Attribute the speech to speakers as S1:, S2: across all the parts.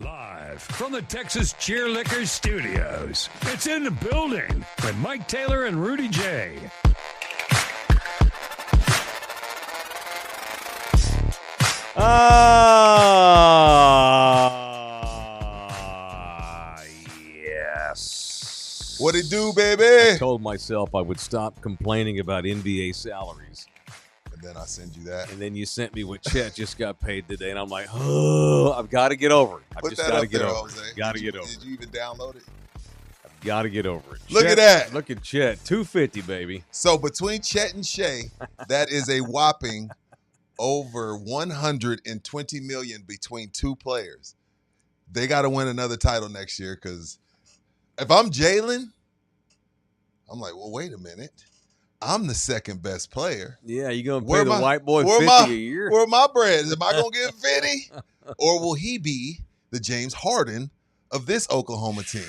S1: Live from the Texas Cheerlickers Studios, it's In the Building with Mike Taylor and Rudy J.
S2: Yes.
S3: What it do, baby?
S2: I told myself I would stop complaining about NBA salaries.
S3: And then I send you that.
S2: And then you sent me what Chet just got paid today, and I'm like, oh, I've got to get over it. I've
S3: Put
S2: just
S3: that
S2: got to
S3: up
S2: get
S3: there,
S2: over
S3: Jose.
S2: it. Got to get over
S3: Did
S2: it.
S3: you even download it?
S2: I've got to get over it.
S3: Look
S2: Chet,
S3: at that.
S2: Look at Chet. 250, baby.
S3: So between Chet and Shea, that is a whopping over $120 million between two players. They got to win another title next year because if I'm Jalen, I'm like, well, wait a minute. I'm the second best player.
S2: Yeah, you going to pay the white boy 50 a year?
S3: Where my bread? Am I going to get 50? Or will he be the James Harden of this Oklahoma team?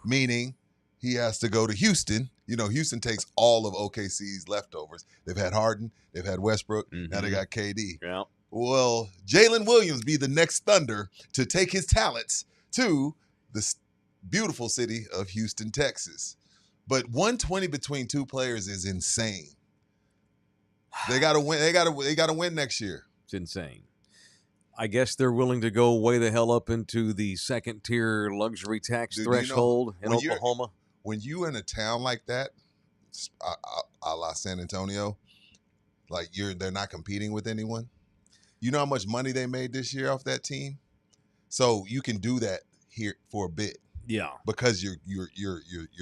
S3: Meaning he has to go to Houston. You know, Houston takes all of OKC's leftovers. They've had Harden. They've had Westbrook. Now they got KD.
S2: Yeah.
S3: Well, Jalen Williams be the next Thunder to take his talents to the beautiful city of Houston, Texas. But 120 between two players is insane. They got to win. They got to win next year.
S2: It's insane. I guess they're willing to go way the hell up into the second tier luxury tax threshold in Oklahoma.
S3: When you in a town like that, a la San Antonio, like they're not competing with anyone. You know how much money they made this year off that team? So you can do that here for a bit.
S2: Yeah.
S3: Because you're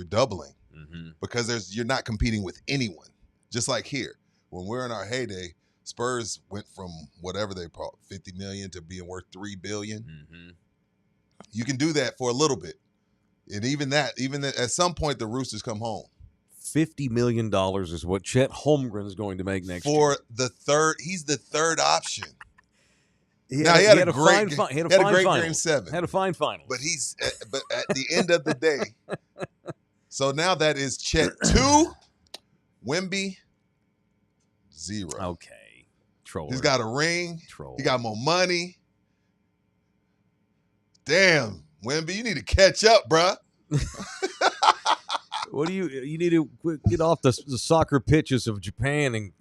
S3: doubling.
S2: Mm-hmm.
S3: Because you're not competing with anyone. Just like here. When we're in our heyday, Spurs went from whatever they brought, $50 million to being worth $3 billion.
S2: Mm-hmm.
S3: You can do that for a little bit. And even that, at some point the Roosters come home.
S2: $50 million is what Chet Holmgren is going to make next year.
S3: For the third, he's the third option.
S2: He had a great
S3: game 7.
S2: Had a fine final.
S3: But but at the end of the day, so now that is Chet 2, Wemby 0.
S2: Okay. Troller.
S3: He's got a ring.
S2: Troller.
S3: He got more money. Damn, Wemby, you need to catch up, bruh.
S2: What do you need to get off the soccer pitches of Japan and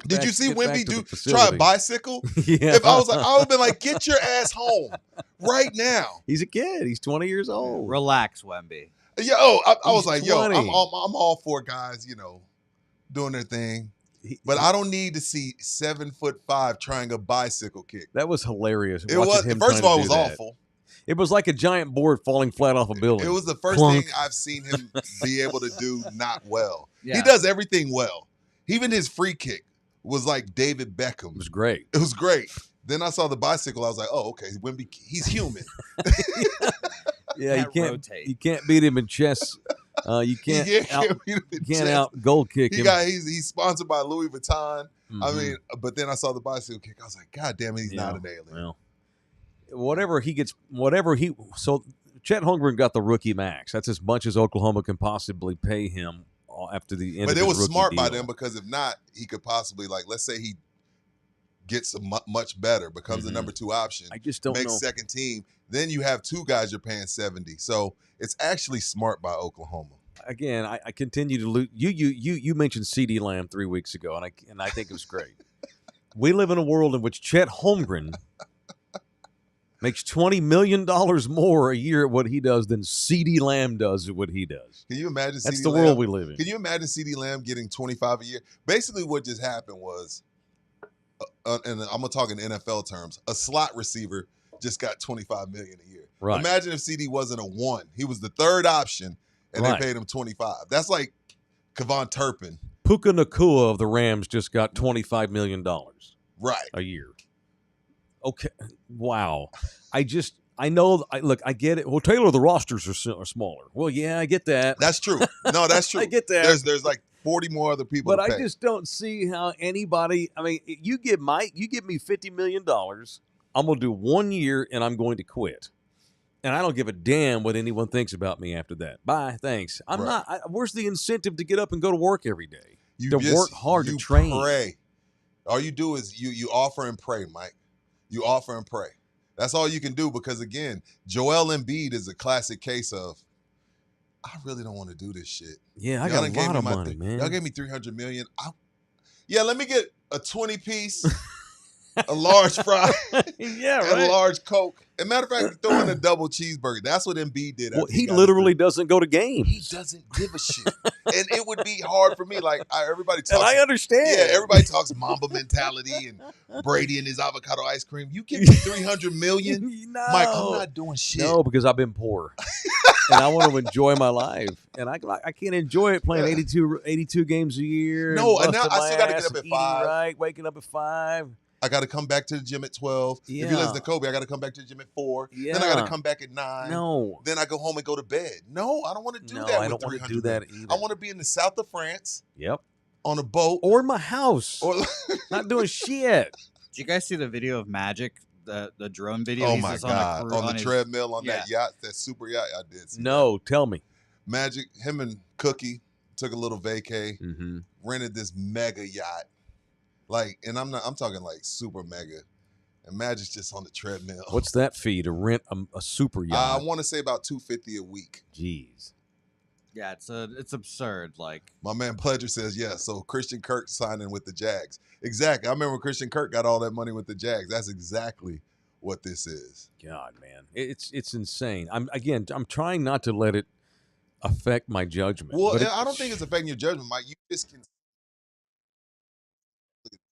S3: Did you see Wemby try a bicycle?
S2: Yeah.
S3: If I was like, I would have been like, get your ass home right now.
S2: He's a kid. He's 20 years old.
S4: Relax, Wemby.
S3: Yeah. I was like,
S2: 20.
S3: I'm all for guys, doing their thing. But I don't need to see 7'5" trying a bicycle kick.
S2: That was hilarious.
S3: It was. First of all, it was awful.
S2: It was like a giant board falling flat off a building.
S3: It was the first thing I've seen him be able to do not well.
S4: Yeah.
S3: He does everything well. Even his free kick was like David Beckham.
S2: It was great.
S3: It was great. Then I saw the bicycle. I was like, oh, okay. Wemby, he's human.
S2: Yeah,
S4: rotate.
S2: You can't beat him in chess. You can't out goal kick him.
S3: He's sponsored by Louis Vuitton.
S2: Mm-hmm.
S3: I mean, but then I saw the bicycle kick. I was like, God damn it, he's not an alien.
S2: Well, so Chet Holmgren got the rookie max. That's as much as Oklahoma can possibly pay him after the end
S3: But
S2: of his
S3: it was
S2: rookie
S3: smart by
S2: deal.
S3: them because if not, he could possibly, let's say he gets much better, becomes the number 2 option.
S2: I just don't know.
S3: Makes second team. Then you have 2 guys you're paying 70. So it's actually smart by Oklahoma.
S2: Again, I continue to lose. You mentioned CeeDee Lamb 3 weeks ago, and I think it was great. We live in a world in which Chet Holmgren makes $20 million more a year at what he does than CeeDee Lamb does at what he does.
S3: Can you imagine CeeDee Lamb?
S2: That's the world we live in.
S3: Can you imagine CeeDee Lamb getting 25 a year? Basically, what just happened was, and I'm going to talk in NFL terms, a slot receiver just got $25 million a year.
S2: Right.
S3: Imagine if CeeDee wasn't a 1. He was the third option, and they paid him 25. That's like Kevon Turpin.
S2: Puka Nacua of the Rams just got $25 million a year. Okay. Wow. I know. I get it. Well, Taylor, the rosters are smaller. Well, yeah, I get that.
S3: That's true. No, that's true.
S2: I get that.
S3: There's like 40 more other people.
S2: But
S3: to pay.
S2: I just don't see how anybody. I mean, you give me $50 million. I'm gonna do 1 year and I'm going to quit. And I don't give a damn what anyone thinks about me after that. Bye, thanks. I'm not. Where's the incentive to get up and go to work every day? Work hard to train.
S3: Pray. All you do is you offer and pray, Mike. You offer and pray. That's all you can do because, again, Joel Embiid is a classic case of, I really don't want to do this shit.
S2: Yeah, I got a lot of money, man.
S3: Y'all gave me $300 million. Yeah, let me get a 20-piece, a large fry,
S2: yeah,
S3: and a large Coke. As a matter of fact, throw in a double cheeseburger. That's what Embiid did.
S2: Well, he literally doesn't go to games.
S3: He doesn't give a shit. And it would be hard for me. Like, everybody talks.
S2: And I understand.
S3: Yeah, everybody talks Mamba mentality and Brady and his avocado ice cream. You give me $300 million?
S2: No.
S3: Mike, I'm not doing shit.
S2: No, because I've been poor. And I want to enjoy my life. And I can't enjoy it playing 82 games a year.
S3: No, and now I still got to get up at 5.
S2: Right, waking up at 5.
S3: I got to come back to the gym at 12.
S2: Yeah.
S3: If you listen to Kobe, I got to come back to the gym at 4.
S2: Yeah.
S3: Then I got to come back at 9.
S2: No.
S3: Then I go home and go to bed. No, I don't want to do that with
S2: I don't want to do that either.
S3: I want to be in the south of France.
S2: Yep.
S3: On a boat.
S2: Or in my house.
S3: Or
S2: not doing shit.
S4: Did you guys see the video of Magic? The drone video?
S3: Oh, my God. On the treadmill on that yacht, that super yacht. I did see that.
S2: Tell me.
S3: Magic, him and Cookie took a little vacay, rented this mega yacht. Like, and I'm talking like super mega. And Magic's just on the treadmill.
S2: What's that fee to rent a super yacht?
S3: I want to say about $250 a week.
S2: Jeez.
S4: Yeah, it's absurd. Like,
S3: my man Pledger says, yeah, so Christian Kirk signing with the Jags. Exactly. I remember when Christian Kirk got all that money with the Jags. That's exactly what this is.
S2: God, man. It's insane. I'm trying not to let it affect my judgment.
S3: Well, I don't think it's affecting your judgment, Mike. You just can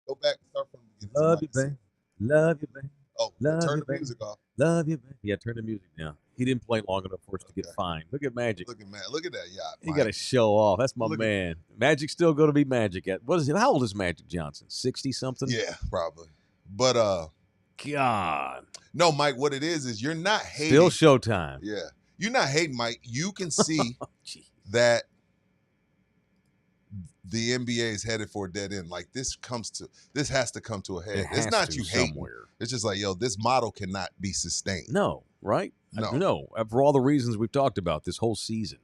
S3: go back and start from the beginning.
S2: Love you, babe. Love you, babe.
S3: Oh, turn the music off.
S2: Love you, babe. Yeah, turn the music down. He didn't play long enough for us to get fined. Look at Magic.
S3: Look at that yacht.
S2: He got to show off. That's my man. Magic's still going to be Magic. How old is Magic Johnson? 60 something?
S3: Yeah, probably. But
S2: God.
S3: No, Mike. What it is you're not hating.
S2: Still Showtime.
S3: Yeah, you're not hating, Mike. You can see that the NBA is headed for a dead end. Like this has to come to a head. It's not you hating. It's just like, yo, this model cannot be sustained.
S2: No, right? No. For all the reasons we've talked about this whole season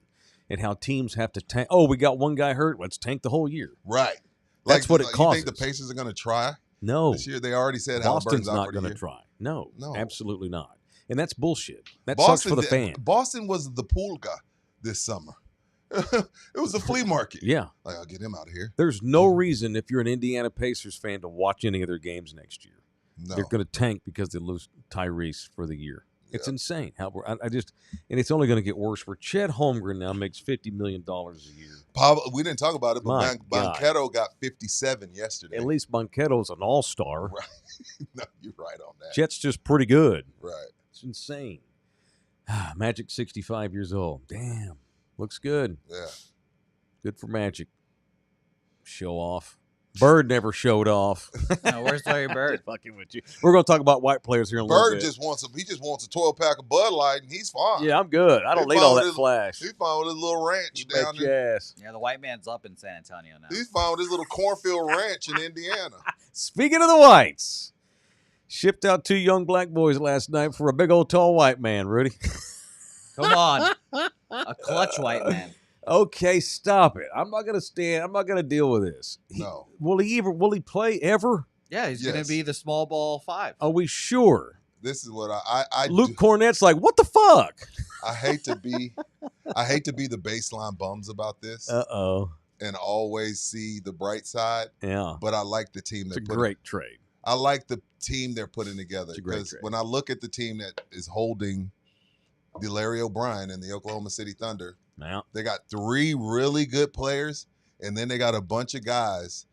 S2: and how teams have to tank. Oh, we got one guy hurt. Let's tank the whole year.
S3: Right.
S2: That's what it causes.
S3: You think the Pacers are going to try?
S2: No.
S3: This year they already said
S2: Boston's
S3: not
S2: going to try. No, absolutely not. And that's bullshit. That
S3: Boston,
S2: sucks for the fan.
S3: Boston was the pulga this summer. It was a flea market.
S2: Yeah.
S3: Like, I'll get him out of here.
S2: There's no reason if you're an Indiana Pacers fan to watch any of their games next year.
S3: No.
S2: They're going to tank because they lose Tyrese for the year. It's insane. And it's only going to get worse where Chet Holmgren now makes $50 million a year.
S3: We didn't talk about it, but Banchero got 57 yesterday.
S2: At least Bancheto's an all-star.
S3: Right. No, you're right on that.
S2: Chet's just pretty good.
S3: Right.
S2: It's insane. Magic 65 years old. Damn. Looks good.
S3: Yeah.
S2: Good for Magic. Show off. Bird never showed off.
S4: No, where's Larry Bird?
S2: Fucking with you. We're going to talk about white players here in a little bit.
S3: Bird just wants a 12-pack of Bud Light, and he's fine.
S2: Yeah, I'm good. I don't need all that flash.
S3: He's fine with his little ranch down there.
S4: Yeah, the white man's up in San Antonio now.
S3: He's fine with his little cornfield ranch in Indiana.
S2: Speaking of the whites, shipped out 2 young black boys last night for a big old tall white man, Rudy.
S4: Come on. A clutch white man.
S2: Okay, stop it. I'm not going to deal with this.
S3: No.
S2: Will he play ever?
S4: Yeah, he's going to be the small ball 5.
S2: Are we sure?
S3: This is what I
S2: Luke Cornett's like, what the fuck?
S3: I hate to be the baseline bums about this.
S2: Uh-oh.
S3: And always see the bright side.
S2: Yeah.
S3: But I like the team.
S2: It's a great trade.
S3: I like the team they're putting together.
S2: Because
S3: when I look at the team that is holding Larry O'Brien and the Oklahoma City Thunder, they got 3 really good players, and then they got a bunch of guys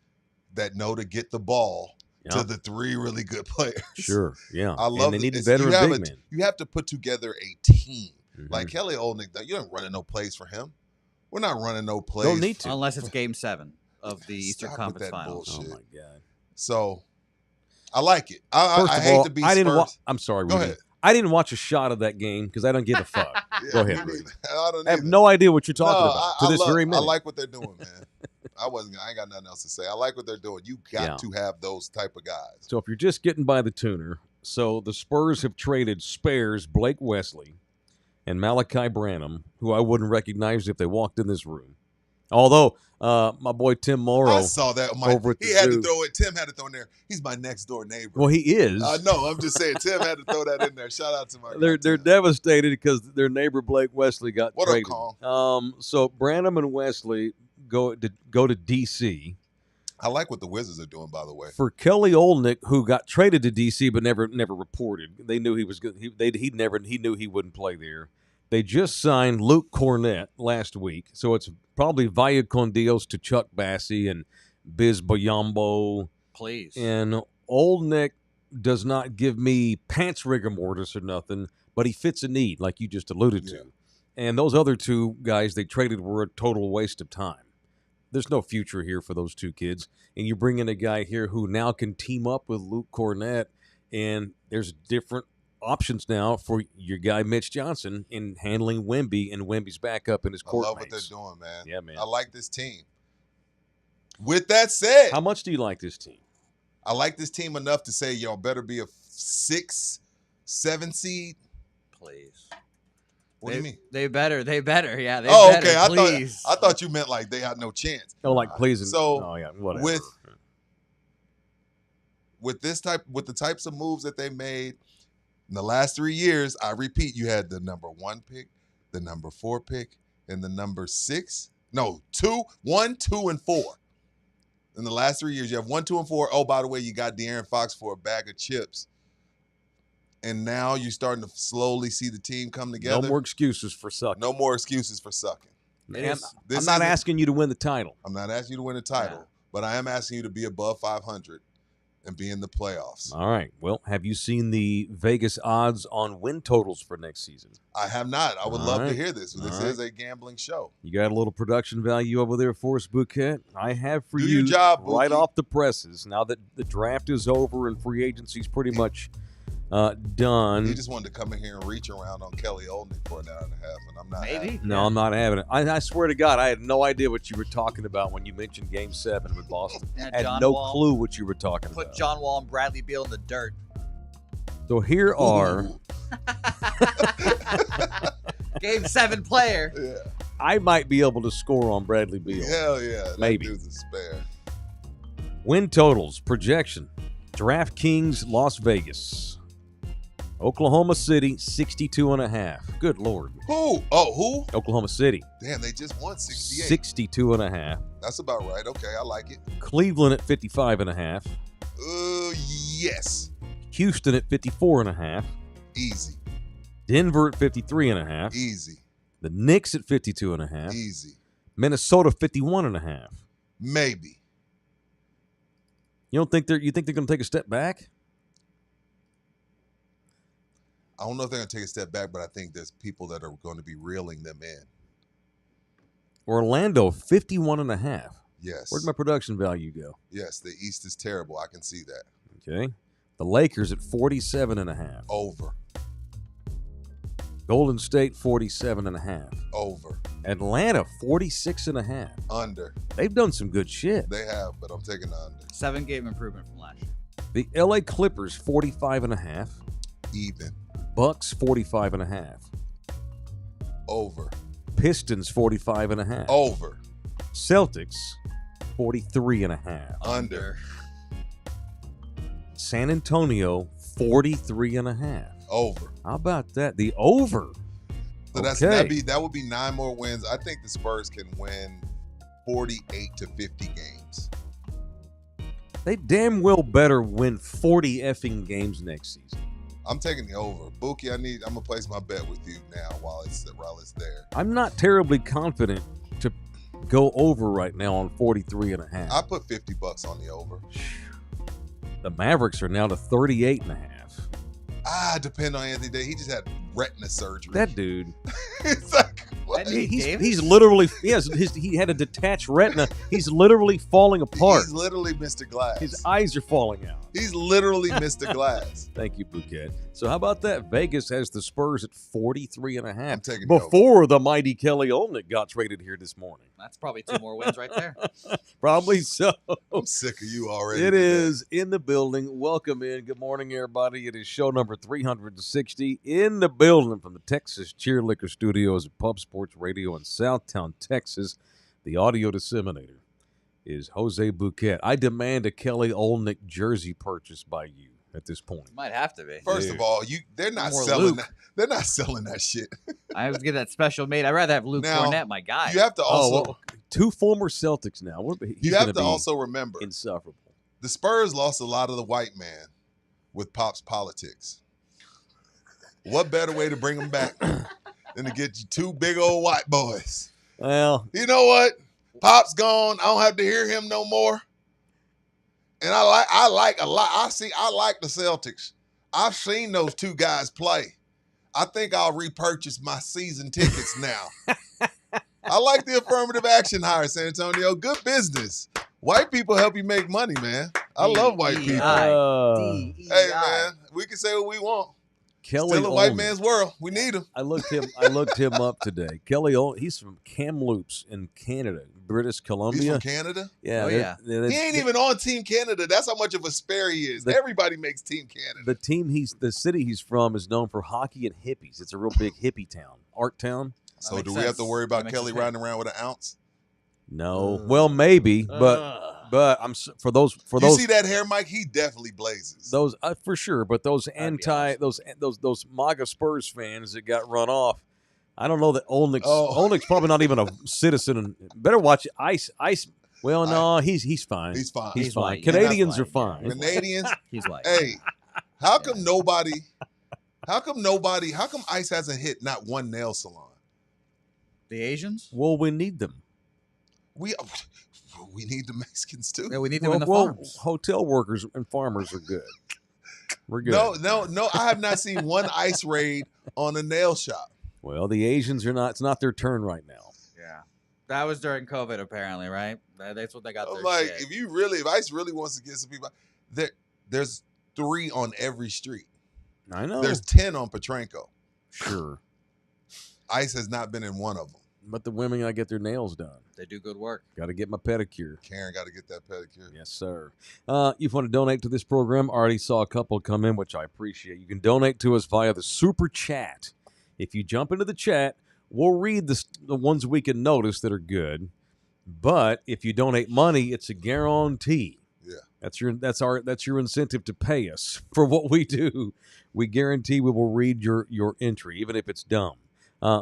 S3: that know to get the ball to the 3 really good players.
S2: Sure, yeah.
S3: I love
S2: and they
S3: it.
S2: need veteran big men.
S3: You have to put together a team. Like Kelly Olynyk, you ain't running no plays for him. We're not running no plays.
S2: Don't need to.
S4: Unless it's Game 7 of the Eastern Conference Finals.
S3: Bullshit.
S2: Oh, my God.
S3: So, I like it. I hate to be Spurs.
S2: I'm sorry,
S3: Go
S2: Rudy.
S3: ahead.
S2: I didn't watch a shot of that game because I don't give a fuck.
S3: Yeah,
S2: Go ahead, Rudy.
S3: I
S2: have no idea what you're talking about to this very minute.
S3: I like what they're doing, man. I ain't got nothing else to say. I like what they're doing. You got to have those type of guys.
S2: So if you're just getting by the tuner, so the Spurs have traded spares Blake Wesley and Malachi Branham, who I wouldn't recognize if they walked in this room, Although my boy Tim Morrow,
S3: I saw that.
S2: over at
S3: He
S2: the
S3: had
S2: zoo.
S3: to throw it. Tim had to throw in there. He's my next door neighbor.
S2: Well, he is.
S3: I know. I'm just saying. Tim had to throw that in there. Shout out to my.
S2: They're
S3: guy, Tim.
S2: devastated because their neighbor Blake Wesley got
S3: What up,
S2: traded.
S3: Kong?
S2: So Branham and Wesley go to D.C.
S3: I like what the Wizards are doing, by the way.
S2: for Kelly Olynyk, who got traded to D.C. but never reported. They knew he was good. He knew he wouldn't play there. They just signed Luke Cornett last week, so it's probably Vaya con Dios to Chuck Bassey and Biz Boyambo.
S4: Please.
S2: And Olynyk does not give me pants rigor mortis or nothing, but he fits a need, like you just alluded to. And those other two guys they traded were a total waste of time. There's no future here for those two kids. And you bring in a guy here who now can team up with Luke Cornett, and there's different options now for your guy Mitch Johnson in handling Wemby and Wemby's backup in his court.
S3: I love what they're doing, man.
S2: Yeah, man.
S3: I like this team. With that said,
S2: How much do you like this team?
S3: I like this team enough to say y'all better be a 6, 7 seed.
S4: Please.
S3: What do you mean?
S4: They better. Yeah. They
S3: Oh,
S4: better,
S3: okay.
S4: please.
S3: I thought you meant like they had no chance.
S2: Oh, like please.
S3: So,
S2: oh yeah, whatever.
S3: With the types of moves that they made in the last 3 years, I repeat, you had the number 1 pick, the number 4 pick, and the number 1, 2, and 4. In the last 3 years, you have 1, 2, and 4. Oh, by the way, you got De'Aaron Fox for a bag of chips. And now you're starting to slowly see the team come together.
S2: No more excuses for sucking.
S3: No more excuses for sucking.
S2: Man, I'm not asking you to win the title.
S3: I'm not asking you to win a title, but I am asking you to be above 500 and be in the playoffs.
S2: All right. Well, have you seen the Vegas odds on win totals for next season?
S3: I have not. I would
S2: All
S3: love
S2: right.
S3: to hear this. This
S2: All
S3: is a gambling show.
S2: You got a little production value over there for us, Bouquet? I have for
S3: Do
S2: you
S3: your job,
S2: right
S3: Bouquet.
S2: off the presses. Now that the draft is over and free agency's pretty much done.
S3: He just wanted to come in here and reach around on Kelly Olynyk for an hour and a half, and I'm not.
S4: Maybe.
S2: No, I'm not having it. I swear to God, I had no idea what you were talking about when you mentioned Game 7 with Boston.
S4: Yeah,
S2: I had
S4: John
S2: no
S4: Wall.
S2: clue what you were talking
S4: Put
S2: about.
S4: John Wall and Bradley Beal in the dirt.
S2: So here are,
S3: Ooh.
S4: Game 7 player.
S3: Yeah.
S2: I might be able to score on Bradley Beal.
S3: Hell yeah. That
S2: Maybe.
S3: dude's a spare.
S2: Win totals, projection. DraftKings Las Vegas. Oklahoma City, 62.5. Good Lord.
S3: Who? Oh, who?
S2: Oklahoma City,
S3: Damn, they just won 68.
S2: 62.5.
S3: That's about right. Okay, I like it.
S2: Cleveland at 55.5.
S3: Yes.
S2: Houston at 54.5.
S3: Easy.
S2: Denver at 53.5.
S3: Easy.
S2: The Knicks at 52.5.
S3: Easy.
S2: Minnesota 51.5.
S3: Maybe.
S2: You think they're going to take a step back?
S3: I don't know if they're going to take a step back, but I think there's people that are going to be reeling them in.
S2: Orlando 51.5.
S3: Yes.
S2: Where'd my production value go?
S3: Yes, the East is terrible. I can see that.
S2: Okay. The Lakers at 47.5.
S3: Over.
S2: Golden State 47.5.
S3: Over.
S2: Atlanta 46.5.
S3: Under.
S2: They've done some good shit.
S3: They have, but I'm taking the under.
S4: 7-game improvement from last year.
S2: The LA Clippers 45.5.
S3: Even.
S2: Bucks 45.5.
S3: Over.
S2: Pistons 45.5.
S3: Over.
S2: Celtics 43.5.
S3: Under.
S2: San Antonio 43.5.
S3: Over.
S2: How about that? The over.
S3: So that would be 9 more wins. I think the Spurs can win 48 to 50 games.
S2: They damn well better win 40 effing games next season.
S3: I'm taking the over. Buki, I'm gonna place my bet with you now while it's there.
S2: I'm not terribly confident to go over right now on 43.5.
S3: I put $50 on the over.
S2: The Mavericks are now to 38.5.
S3: Depend on Anthony Davis. He just had retina surgery.
S2: That dude.
S3: It's like, what?
S2: He's literally he had a detached retina. He's literally falling apart.
S3: He's literally Mr. Glass.
S2: His eyes are falling out.
S3: He's literally Mr. Glass.
S2: Thank you, Bouquet. So how about that? Vegas has the Spurs at 43.5.
S3: I'm taking the
S2: before the mighty Kelly Olynyk got traded here this morning.
S4: That's probably 2 more wins right there.
S2: Probably so.
S3: I'm sick of you already.
S2: It is in the building. Welcome in. Good morning, everybody. It is show number 360 in the building from the Texas Cheer Liquor Studios at Pub Sports Radio in Southtown, Texas. The audio disseminator is Jose Bouquet. I demand a Kelly Olynyk jersey purchase by you at this point.
S4: Might have to be.
S3: First
S2: Dude.
S3: of all, they're not
S4: More
S3: selling
S4: Luke.
S3: that. They're not selling that shit.
S4: I was get that special made. I'd rather have Luke
S3: Now,
S4: Cornett, my guy.
S3: You have to also
S2: well, two former Celtics now.
S3: you have to also remember
S2: insufferable.
S3: the Spurs lost a lot of the white man with Pop's politics. What better way to bring them back than to get you two big old white boys?
S2: Well,
S3: You know what? Pop's gone. I don't have to hear him no more. And I like a lot. I like the Celtics. I've seen those two guys play. I think I'll repurchase my season tickets now. I like the affirmative action hire, San Antonio. Good business. White people help you make money, man. I love white people.
S4: DEI.
S3: Hey, man, we can say what we want.
S2: Kelly
S3: Still a white
S2: Olynyk.
S3: man's world. We need him.
S2: I looked him up today. Kelly Olynyk, he's from Kamloops in Canada, British
S3: He's
S2: Columbia.
S3: from Canada.
S2: Yeah,
S4: Oh, yeah.
S3: He ain't even on Team Canada. That's how much of a spare he is. Everybody makes Team Canada.
S2: the city he's from is known for hockey and hippies. It's a real big hippie town, art town.
S3: So
S4: makes
S3: do we have to
S4: sense.
S3: worry about
S4: That makes
S3: Kelly
S4: sense.
S3: riding around with an ounce?
S2: No, well maybe, but I'm for those
S3: You see that hair, Mike? He definitely blazes.
S2: those for sure. But those
S4: I'd be honest.
S2: those MAGA Spurs fans that got run off. I don't know that Olynyk's
S3: Oh.
S2: Olynyk's probably not even a citizen. And better watch Ice. Well, no, he's fine.
S3: He's fine.
S2: He's
S4: He's
S2: fine.
S4: white. Yeah,
S2: Canadians
S4: that's
S2: are
S4: fine.
S2: fine.
S3: Canadians.
S4: He's white.
S3: Hey, how come Ice hasn't hit not one nail salon?
S4: The Asians?
S2: Well, we need them.
S3: We need the Mexicans too.
S4: Yeah, we need them in the farms.
S2: Hotel workers and farmers are good. We're good.
S3: No. I have not seen one Ice raid on a nail shop.
S2: Well, the Asians are not. It's not their turn right now.
S4: Yeah. That was during COVID, apparently, right? That's what they got
S3: I'm
S4: their
S3: like,
S4: shit.
S3: if Ice really wants to get some people, there's 3 on every street.
S2: I know.
S3: There's 10 on Petranco.
S2: Sure,
S3: Ice has not been in one of them.
S2: but the women gotta get their nails done.
S4: They do good work.
S2: Got to get my pedicure.
S3: Karen got to get that pedicure.
S2: Yes, sir. You want to donate to this program? I already saw a couple come in, which I appreciate. You can donate to us via the super chat. If you jump into the chat, we'll read the ones we can notice that are good. But if you donate money, it's a guarantee.
S3: Yeah.
S2: That's your incentive to pay us for what we do. We guarantee we will read your entry, even if it's dumb.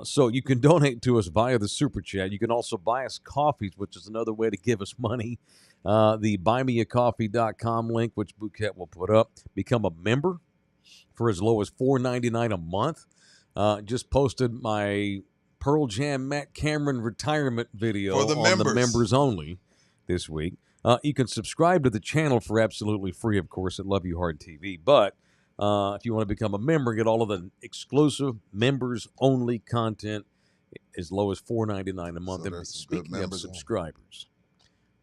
S2: So you can donate to us via the super chat. You can also buy us coffees, which is another way to give us money. The buymeacoffee.com link, which Bouquet will put up. Become a member for as low as $4.99 a month. Just posted my Pearl Jam Matt Cameron retirement video
S3: For the
S2: on
S3: members.
S2: the members only this week. You can subscribe to the channel for absolutely free, of course, at Love You Hard TV. But if you want to become a member, get all of the exclusive members-only content as low as $4.99 a month.
S3: So
S2: And
S3: there's some good
S2: speaking of
S3: members on.
S2: subscribers,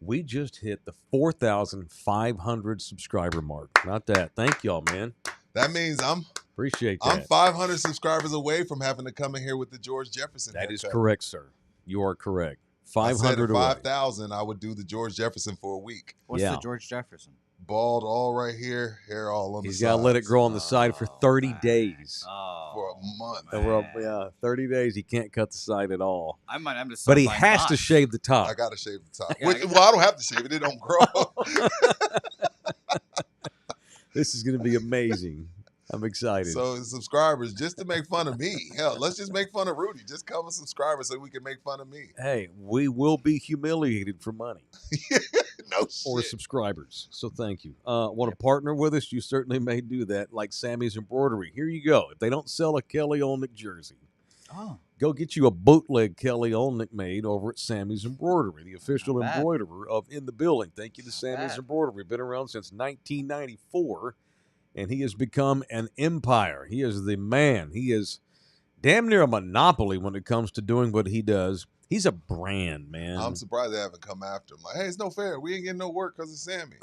S2: we just hit the 4,500 subscriber mark. Not that. Thank y'all, man.
S3: That means I'm
S2: Appreciate that.
S3: 500 subscribers away from having to come in here with the George Jefferson.
S2: That is
S3: haircut.
S2: correct, sir. You are correct.
S3: I said
S2: 500
S3: at
S2: away.
S3: 5,000, I would do the George Jefferson for a week.
S4: What's
S2: Yeah.
S4: the George Jefferson?
S3: Bald all right here, hair all on
S2: He's
S3: the
S2: got to let it
S3: sides.
S2: grow on the side for 30 days.
S4: Oh,
S3: For a month.
S2: And we're 30 days. He can't cut the side at all.
S4: I might have to.
S2: But he
S4: start
S2: has
S4: buying
S2: to
S4: lots.
S2: shave the top.
S3: I got to shave the top.
S4: Yeah,
S3: Well, I don't have to shave it. It don't grow.
S2: This is going to be amazing. I'm excited.
S3: So subscribers, just to make fun of me. Hell, let's just make fun of Rudy. Just come and subscribe so we can make fun of me.
S2: Hey, we will be humiliated for money
S3: No
S2: or
S3: shit.
S2: subscribers. So thank you. Want to partner with us? You certainly may do that, like Sammy's Embroidery. Here you go. If they don't sell a Kelly Olynyk jersey,
S4: Oh,
S2: go get you a bootleg Kelly Olynyk made over at Sammy's Embroidery, the official
S4: Not bad.
S2: embroiderer of In the Building. Thank you to Sammy's
S4: bad.
S2: Embroidery. Been around since 1994, and he has become an empire. He is the man. He is damn near a monopoly when it comes to doing what he does. He's a brand, man.
S3: I'm surprised they haven't come after him. Like, hey, it's no fair. We ain't getting no work because of Sammy.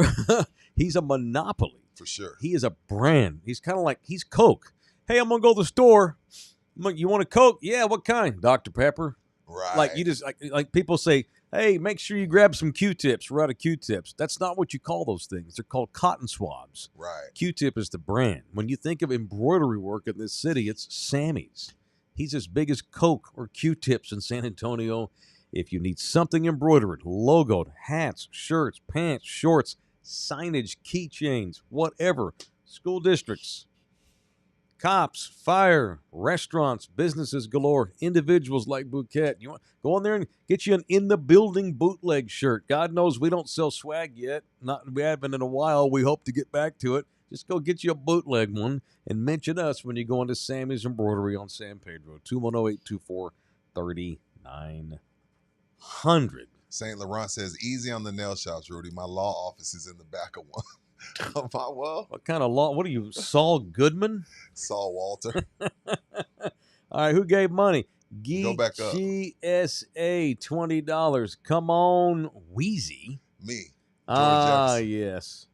S2: He's a monopoly.
S3: For sure.
S2: He is a brand. He's kind of like, he's Coke. Hey, I'm going to go to the store. You want a Coke? Yeah, what kind? Dr. Pepper.
S3: Right.
S2: Like you just like people say, hey, make sure you grab some Q-tips. We're out of Q-tips. That's not what you call those things. They're called cotton swabs.
S3: Right.
S2: Q-tip is the brand. When you think of embroidery work in this city, it's Sammy's. He's as big as Coke or Q-tips in San Antonio If you need something embroidered, logoed, hats, shirts, pants, shorts, signage, keychains, whatever, school districts, cops, fire, restaurants, businesses galore, individuals like Bouquet. You want go on there and get you an In the Building bootleg shirt. God knows we don't sell swag yet. We haven't in a while. We hope to get back to it. Just go get you a bootleg one and mention us when you go into Sammy's Embroidery on San Pedro. 210-824-3900.
S3: St. Laurent says, easy on the nail shops, Rudy. My law office is in the back of one. Well,
S2: What kind of law? What are you, Saul Goodman?
S3: Saul Walter.
S2: All right, who gave money?
S3: Go back up.
S2: GSA, $20. Come on, Wheezy.
S3: Me. George Jefferson.
S2: Yes.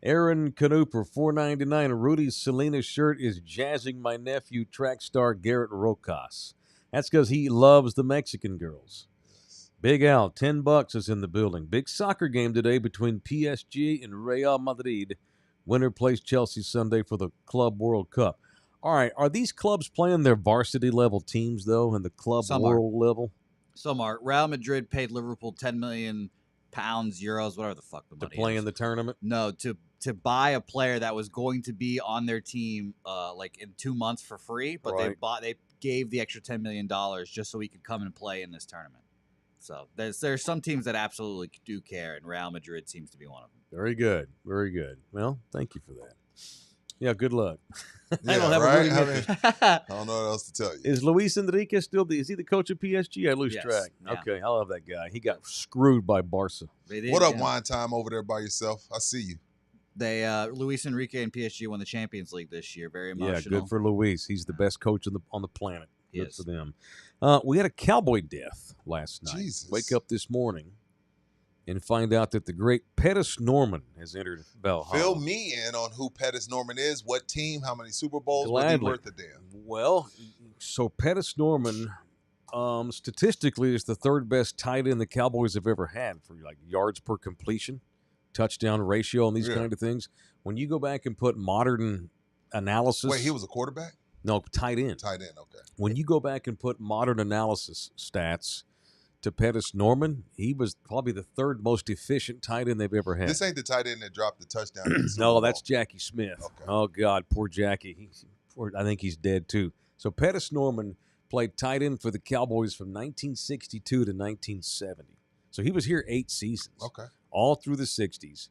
S2: Aaron Canooper, $4.99. Rudy's Selena shirt is jazzing my nephew, track star Garrett Rocas. That's because he loves the Mexican girls. Big Al, $10 is in the building. Big soccer game today between PSG and Real Madrid. Winner plays Chelsea Sunday for the Club World Cup. All right, are these clubs playing their varsity level teams, though, in the Club World level?
S4: Some are. Real Madrid paid Liverpool 10 million pounds, euros, whatever the fuck the money
S2: To play
S4: is.
S2: in the tournament?
S4: No, to buy a player that was going to be on their team like in 2 months for free, but
S2: Right.
S4: they gave the extra $10 million just so he could come and play in this tournament. So there's some teams that absolutely do care, and Real Madrid seems to be one of them.
S2: Very good. Very good. Well, thank you for that. Yeah, good luck.
S3: Yeah,
S2: I don't have
S3: right?
S2: a
S3: I
S2: Rudy
S3: mean, I don't know what else to tell you.
S2: Is Luis Enrique still is he the coach of PSG? I lose
S4: Yes,
S2: track.
S4: yeah.
S2: Okay, I love that guy. He got screwed by Barca.
S4: They did,
S3: What up,
S4: yeah.
S3: wine time over there by yourself? I see you.
S4: They Luis Enrique and PSG won the Champions League this year. Very
S2: Yeah,
S4: emotional.
S2: good for Luis. He's the best coach on the planet.
S4: He
S2: Good
S4: is.
S2: for them. We had a Cowboy death last night.
S3: Jesus.
S2: Wake up this morning and find out that the great Pettis Norman has entered Valhalla.
S3: Fill me in on who Pettis Norman is, what team, how many Super Bowls, was he
S2: Gladly.
S3: worth a damn?
S2: Well, so Pettis Norman, statistically, is the third best tight end the Cowboys have ever had for like yards per completion, touchdown ratio, and these
S3: Yeah.
S2: kind of things. When you go back and put modern analysis,
S3: Wait, he was a quarterback?
S2: no tight end.
S3: Tight end, okay.
S2: When you go back and put modern analysis stats to Pettis Norman, he was probably the third most efficient tight end they've ever had.
S3: This ain't the tight end that dropped the touchdown. in the Super
S2: No,
S3: Bowl.
S2: that's Jackie Smith.
S3: Okay.
S2: Oh, God, poor Jackie. I think he's dead, too. So Pettis Norman played tight end for the Cowboys from 1962 to 1970. So he was here 8 seasons,
S3: Okay.
S2: all through the 60s,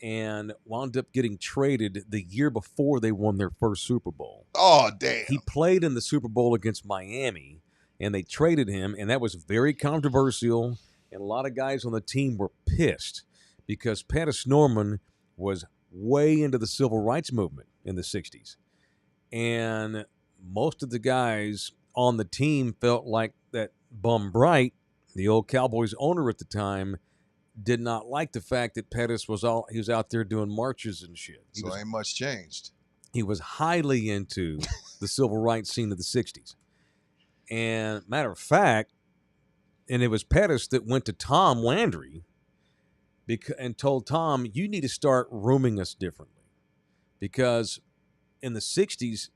S2: and wound up getting traded the year before they won their first Super Bowl.
S3: Oh, damn.
S2: He played in the Super Bowl against Miami, and they traded him, and that was very controversial, and a lot of guys on the team were pissed because Pettis Norman was way into the civil rights movement in the 60s. And most of the guys on the team felt like that Bum Bright, the old Cowboys owner at the time, did not like the fact that Pettis was out there doing marches and shit.
S3: So ain't much changed.
S2: He was highly into the civil rights scene of the 60s. And matter of fact, and it was Pettis that went to Tom Landry and told Tom, you need to start rooming us differently. Because in the 60s,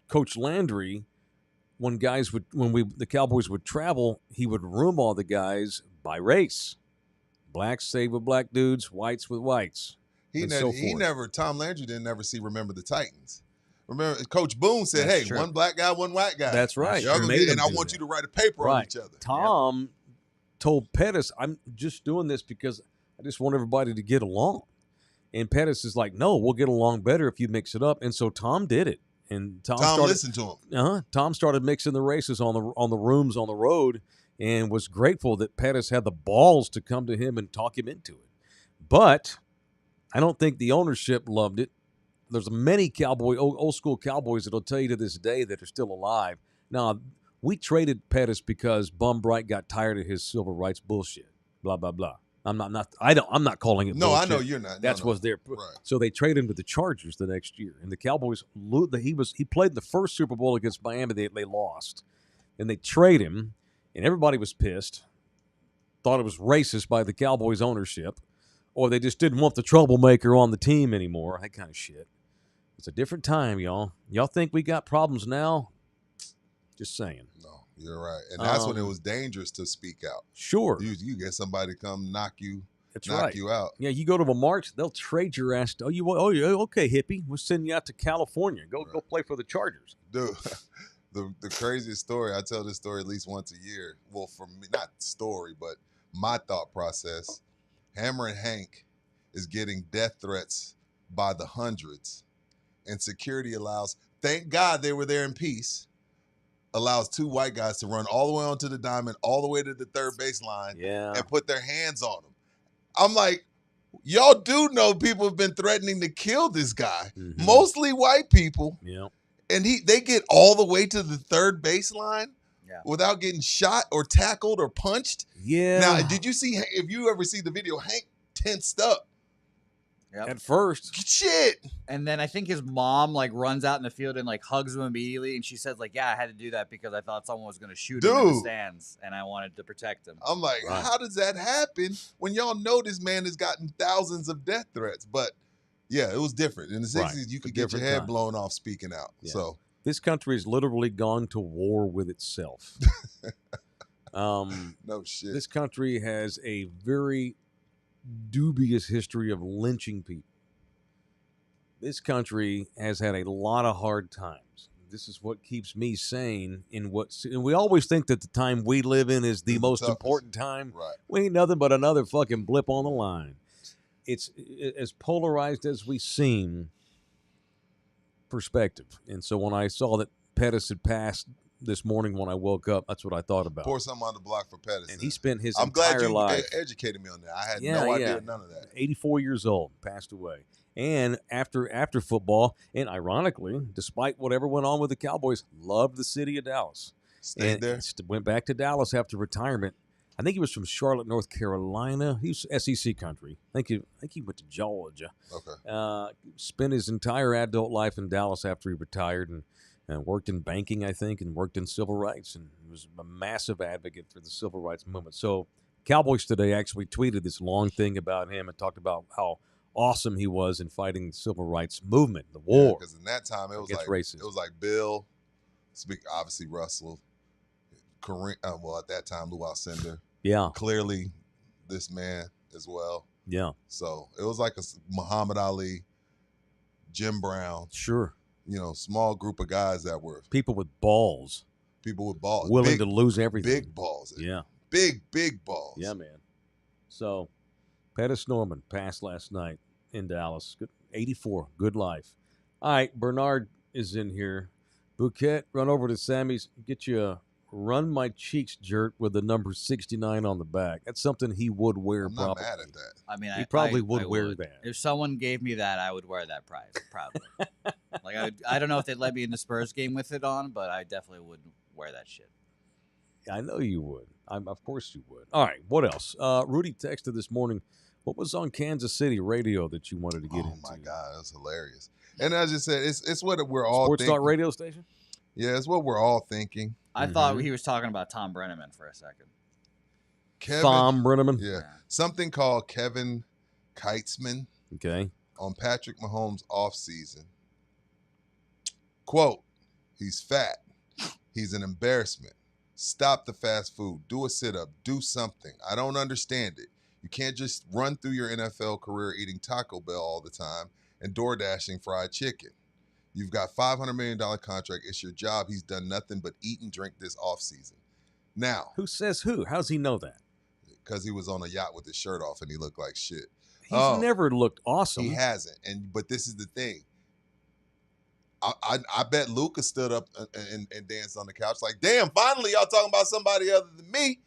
S2: Coach Landry, when the Cowboys would travel, he would room all the guys by race. Blacks stayed with black dudes, whites with whites.
S3: He
S2: and
S3: never,
S2: so forth.
S3: Tom Landry didn't ever see Remember the Titans. Remember, Coach Boone said,
S4: That's
S3: hey,
S4: true.
S3: one black guy, one white guy.
S2: That's right.
S3: Y'all
S2: He
S3: gonna
S2: made
S3: get-
S2: him
S3: and I
S2: do
S3: want
S2: that.
S3: you to write a paper on each other.
S2: Tom told Pettis, I'm just doing this because I just want everybody to get along. And Pettis is like, no, we'll get along better if you mix it up. And so Tom did it. And Tom
S3: listened to him.
S2: Tom started mixing the races on the rooms on the road and was grateful that Pettis had the balls to come to him and talk him into it. But I don't think the ownership loved it. There's many old school Cowboys that'll tell you to this day that are still alive. Now, we traded Pettis because Bum Bright got tired of his civil rights bullshit. Blah blah blah. I'm not calling it.
S3: No,
S2: bullshit.
S3: I know you're not.
S2: That's
S3: no.
S2: what's there.
S3: Right.
S2: So they traded him to the Chargers the next year, and the Cowboys. He played the first Super Bowl against Miami. They lost, and they trade him, and everybody was pissed. Thought it was racist by the Cowboys ownership, or they just didn't want the troublemaker on the team anymore. That kind of shit. It's a different time, y'all. Y'all think we got problems now? Just saying.
S3: No. You're right. And that's when it was dangerous to speak out.
S2: Sure.
S3: You get somebody to come knock you out.
S2: Yeah, you go to a march, they'll trade your ass. Okay, hippie. We'll send you out to California. Go play for the Chargers.
S3: Dude, the craziest story, I tell this story at least once a year. Well, for me, not story, but my thought process. Hammer and Hank is getting death threats by the hundreds. And security allows, thank God they were there in peace, allows two white guys to run all the way onto the diamond, all the way to the third baseline, and put their hands on him. I'm like, y'all do know people have been threatening to kill this guy, mostly white people.
S2: Yeah.
S3: And they get all the way to the third baseline without getting shot or tackled or punched.
S2: Yeah.
S3: Now, did you see, if you ever see the video, Hank tensed up.
S4: Yep.
S2: At first.
S3: Shit.
S4: And then I think his mom like runs out in the field and like hugs him immediately, and she says like, "Yeah, I had to do that because I thought someone was going to shoot him in the stands, and I wanted to protect him."
S3: I'm like, how does that happen when y'all know this man has gotten thousands of death threats? But yeah, it was different in the '60s. You could get your head blown off speaking out. Yeah. So
S2: this country has literally gone to war with itself.
S3: No shit.
S2: This country has a very dubious history of lynching people. This country has had a lot of hard times. This is what keeps me sane and we always think that the time we live in is the most important time.
S3: Right.
S2: We ain't nothing but another fucking blip on the line. It's as polarized as we seem. Perspective. And so when I saw that Pettis had passed this morning when I woke up, that's what I thought about.
S3: Pour something on the block for Pettis.
S2: And he spent his
S3: I'm
S2: entire
S3: glad you
S2: life.
S3: educated me on that. I had no idea none of that.
S2: 84 years old, passed away. And after football, and ironically, despite whatever went on with the Cowboys, loved the city of Dallas.
S3: Stayed there.
S2: Went back to Dallas after retirement. I think he was from Charlotte, North Carolina. He was SEC country. I think he went to Georgia.
S3: Okay.
S2: Spent his entire adult life in Dallas after he retired and worked in banking, I think, and worked in civil rights, and was a massive advocate for the civil rights movement. So Cowboys Today actually tweeted this long thing about him and talked about how awesome he was in fighting the civil rights movement, the war.
S3: Because in that time, it was like
S2: racist.
S3: It was like Bill, obviously Russell, Kareem. Well, at that time, Lou Alcindor.
S2: Yeah.
S3: Clearly, this man as well.
S2: Yeah.
S3: So it was like a Muhammad Ali, Jim Brown.
S2: Sure.
S3: Small group of guys that were
S2: people with balls.
S3: Willing
S2: to lose everything.
S3: Big balls.
S2: Yeah.
S3: Big balls.
S2: Yeah, man. So, Pettis Norman passed last night in Dallas. 84. Good life. All right, Bernard is in here. Bouquet, run over to Sammy's. Get you a Run My Cheeks jerk with the number 69 on the back. That's something he would wear.
S3: I'm not mad at that.
S4: I mean,
S2: he probably would wear that.
S4: If someone gave me that, I would wear that proudly. Like I don't know if they'd let me in the Spurs game with it on, but I definitely would wear that shit.
S2: I know you would. Of course you would. All right, what else? Rudy texted this morning. What was on Kansas City radio that you wanted to get into?
S3: Oh my God, that's hilarious. And as I said, it's what we're all
S2: Sports
S3: thinking.
S2: Talk radio station?
S3: Yeah, it's what we're all thinking.
S4: I thought he was talking about Tom Brenneman for a second.
S2: Tom Brenneman?
S3: Yeah. Something called Kevin Keitzman.
S2: Okay.
S3: On Patrick Mahomes' offseason. Quote, he's fat. He's an embarrassment. Stop the fast food. Do a sit-up. Do something. I don't understand it. You can't just run through your NFL career eating Taco Bell all the time and door dashing fried chicken. You've got $500 million contract. It's your job. He's done nothing but eat and drink this offseason. Now.
S2: Who says who? How's he know that?
S3: Because he was on a yacht with his shirt off and he looked like shit.
S2: He's never looked awesome.
S3: He hasn't. But this is the thing. I bet Luka stood up and danced on the couch like, damn, finally y'all talking about somebody other than me.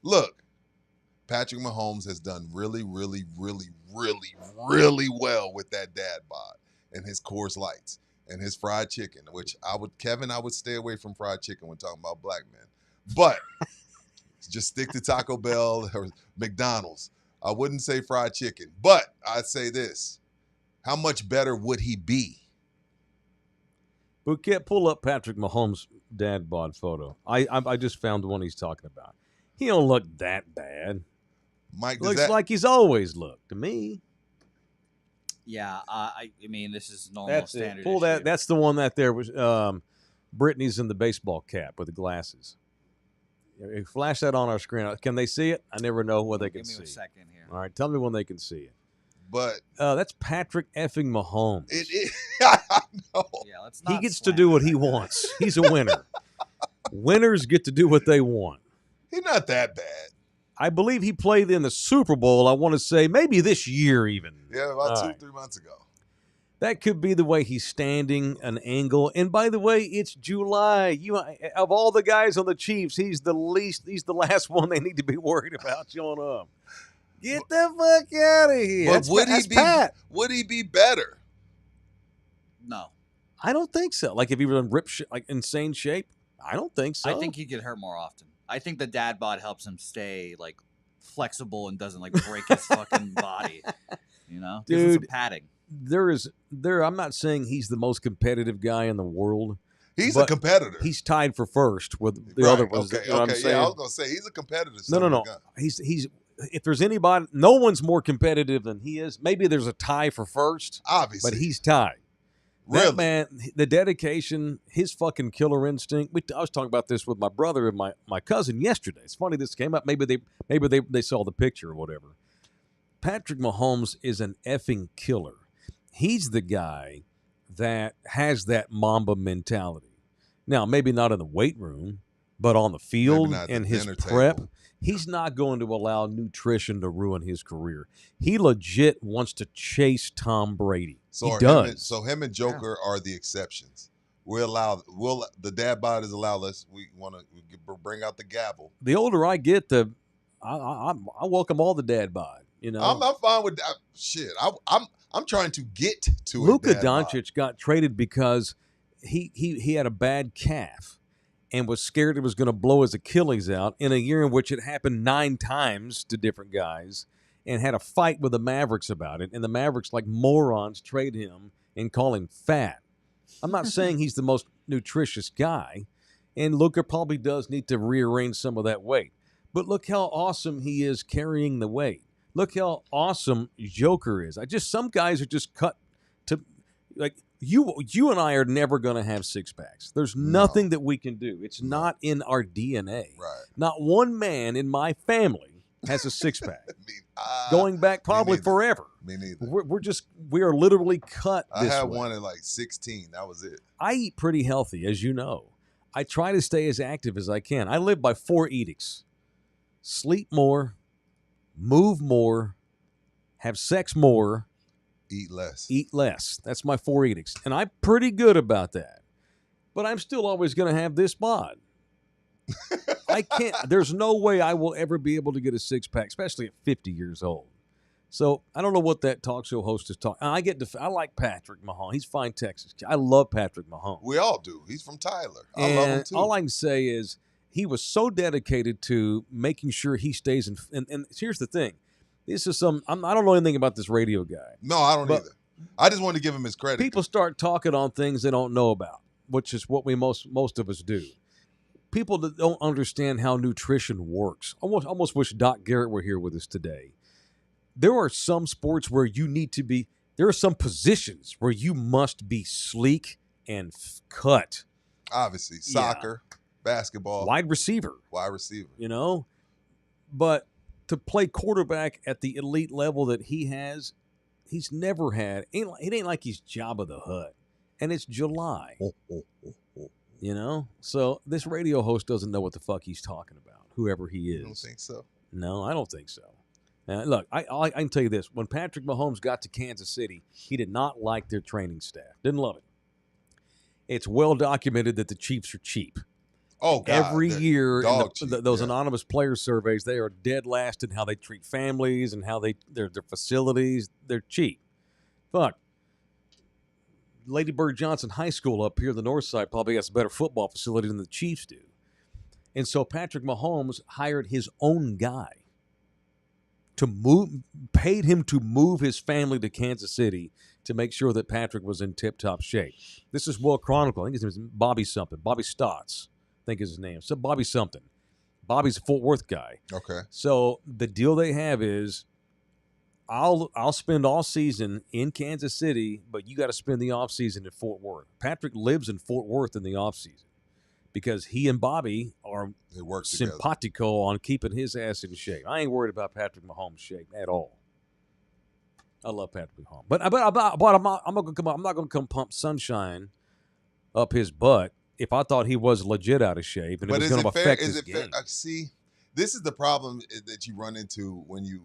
S3: Look, Patrick Mahomes has done really, really, really, really, really well with that dad bod and his Coors Lights and his fried chicken, which I would stay away from fried chicken when talking about black men. But just stick to Taco Bell or McDonald's. I wouldn't say fried chicken. But I'd say this. How much better would he be?
S2: Bouquet, pull up Patrick Mahomes' dad bod photo. I just found the one he's talking about. He don't look that bad.
S3: Mike,
S2: looks like he's always looked to me.
S4: Yeah, I mean, this is normal standard.
S2: Pull that. That's the one that there was. Brittany's in the baseball cap with the glasses. Flash that on our screen. Can they see it? I never know what they can see.
S4: Give me a second here.
S2: All right, tell me when they can see it.
S3: But
S2: That's Patrick effing Mahomes.
S3: it is. I know.
S4: Yeah, let's
S2: He
S4: not
S2: gets to
S4: slander
S2: do what
S4: that
S2: he
S4: guy.
S2: wants. He's a winner. Winners get to do what they want.
S3: He's not that bad.
S2: I believe he played in the Super Bowl, I want to say, maybe this year even.
S3: Yeah, about
S2: All
S3: 2
S2: right.
S3: 3 months ago.
S2: That could be the way he's standing, an angle. And by the way, it's July. Of all the guys on the Chiefs, he's the last one they need to be worried about showing up. Get the fuck out of here.
S3: But
S2: That's Pat.
S3: would he be better?
S4: No.
S2: I don't think so. Like if he was in like insane shape, I don't think so.
S4: I think he get hurt more often. I think the dad bod helps him stay like flexible and doesn't like break his fucking body. You know, gives him some
S2: Dude,
S4: padding.
S2: I'm not saying he's the most competitive guy in the world.
S3: He's
S2: But
S3: a competitor.
S2: He's tied for first with the
S3: Right,
S2: other ones.
S3: Okay,
S2: You know what I'm saying?
S3: yeah, I was gonna say he's a competitor.
S2: No. He's if there's anybody, no one's more competitive than he is. Maybe there's a tie for first,
S3: Obviously,
S2: but he's tied.
S3: really.
S2: That man, the dedication, his fucking killer instinct. I was talking about this with my brother and my cousin yesterday. It's funny this came up. Maybe they saw the picture or whatever. Patrick Mahomes is an effing killer. He's the guy that has that Mamba mentality. Now, maybe not in the weight room, but on the field
S3: not at the
S2: and his
S3: dinner
S2: prep.
S3: table.
S2: He's not going to allow nutrition to ruin his career. He legit wants to chase Tom Brady. He does.
S3: Him and Joker are the exceptions. The dad bodies allow us. We want to bring out the gavel.
S2: The older I get, I welcome all the dad bod. You know,
S3: I'm fine with that shit. I'm trying to get to
S2: Luka
S3: a dad bod.
S2: Doncic got traded because he had a bad calf and was scared it was going to blow his Achilles out in a year in which it happened 9 times to different guys, and had a fight with the Mavericks about it. And the Mavericks, like morons, trade him and call him fat. I'm not saying he's the most nutritious guy, and Luka probably does need to rearrange some of that weight. But look how awesome he is carrying the weight. Look how awesome Joker is. Some guys are just cut to like you and I are never going to have six packs. There's nothing that we can do. It's not in our DNA.
S3: Right.
S2: Not one man in my family has a six pack. Going back probably forever.
S3: Me neither.
S2: We are literally cut
S3: I
S2: this
S3: had
S2: way.
S3: one at like 16. That was it.
S2: I eat pretty healthy, as you know. I try to stay as active as I can. I live by 4 edicts. Sleep more, move more, have sex more,
S3: Eat less.
S2: eat less. That's my 4 edicts. And I'm pretty good about that. But I'm still always going to have this bod. I can't. There's no way I will ever be able to get a six-pack, especially at 50 years old. So I don't know what that talk show host is talking. I like Patrick Mahomes. He's fine Texas. I love Patrick Mahomes.
S3: We all do. He's from Tyler. I
S2: And
S3: love him too.
S2: all I can say is he was so dedicated to making sure he stays in. And here's the thing. This is I don't know anything about this radio guy.
S3: No, I don't
S2: But-
S3: either. I just wanted to give him his credit.
S2: People start talking on things they don't know about, which is what we most of us do. People that don't understand how nutrition works. Almost wish Doc Garrett were here with us today. There are some sports where you need to be. There are some positions where you must be sleek and cut.
S3: Obviously, soccer, basketball,
S2: Wide receiver,
S3: wide receiver.
S2: you know. But to play quarterback at the elite level that he has, he's never had. It ain't like he's Jabba the Hutt, and it's July. You know, so this radio host doesn't know what the fuck he's talking about. Whoever he is.
S3: You don't think so?
S2: No, I don't think so. Look, I can tell you this: when Patrick Mahomes got to Kansas City, he did not like their training staff. Didn't love it. It's well documented that the Chiefs are cheap.
S3: Oh, God.
S2: Every
S3: they're
S2: year, in
S3: dog cheap,
S2: those
S3: yeah.
S2: anonymous player surveys, they are dead last in how they treat families and how their facilities. They're cheap. Fuck. Lady Bird Johnson High School up here in the north side probably has a better football facility than the Chiefs do. And so Patrick Mahomes hired his own guy paid him to move his family to Kansas City to make sure that Patrick was in tip-top shape. This is well chronicled. I think his name is Bobby something. Bobby Stotts, I think is his name. So Bobby something. Bobby's a Fort Worth guy.
S3: Okay.
S2: So the deal they have is I'll spend all season in Kansas City, but you got to spend the offseason in Fort Worth. Patrick lives in Fort Worth in the offseason because he and Bobby are
S3: They work together.
S2: simpatico on keeping his ass in shape. I ain't worried about Patrick Mahomes' shape at all. I love Patrick Mahomes, but I'm not going to come pump sunshine up his butt if I thought he was legit out of shape and
S3: But
S2: it was
S3: is
S2: going to
S3: it fair?
S2: affect
S3: Is
S2: his
S3: it fair?
S2: game.
S3: See, this is the problem that you run into when you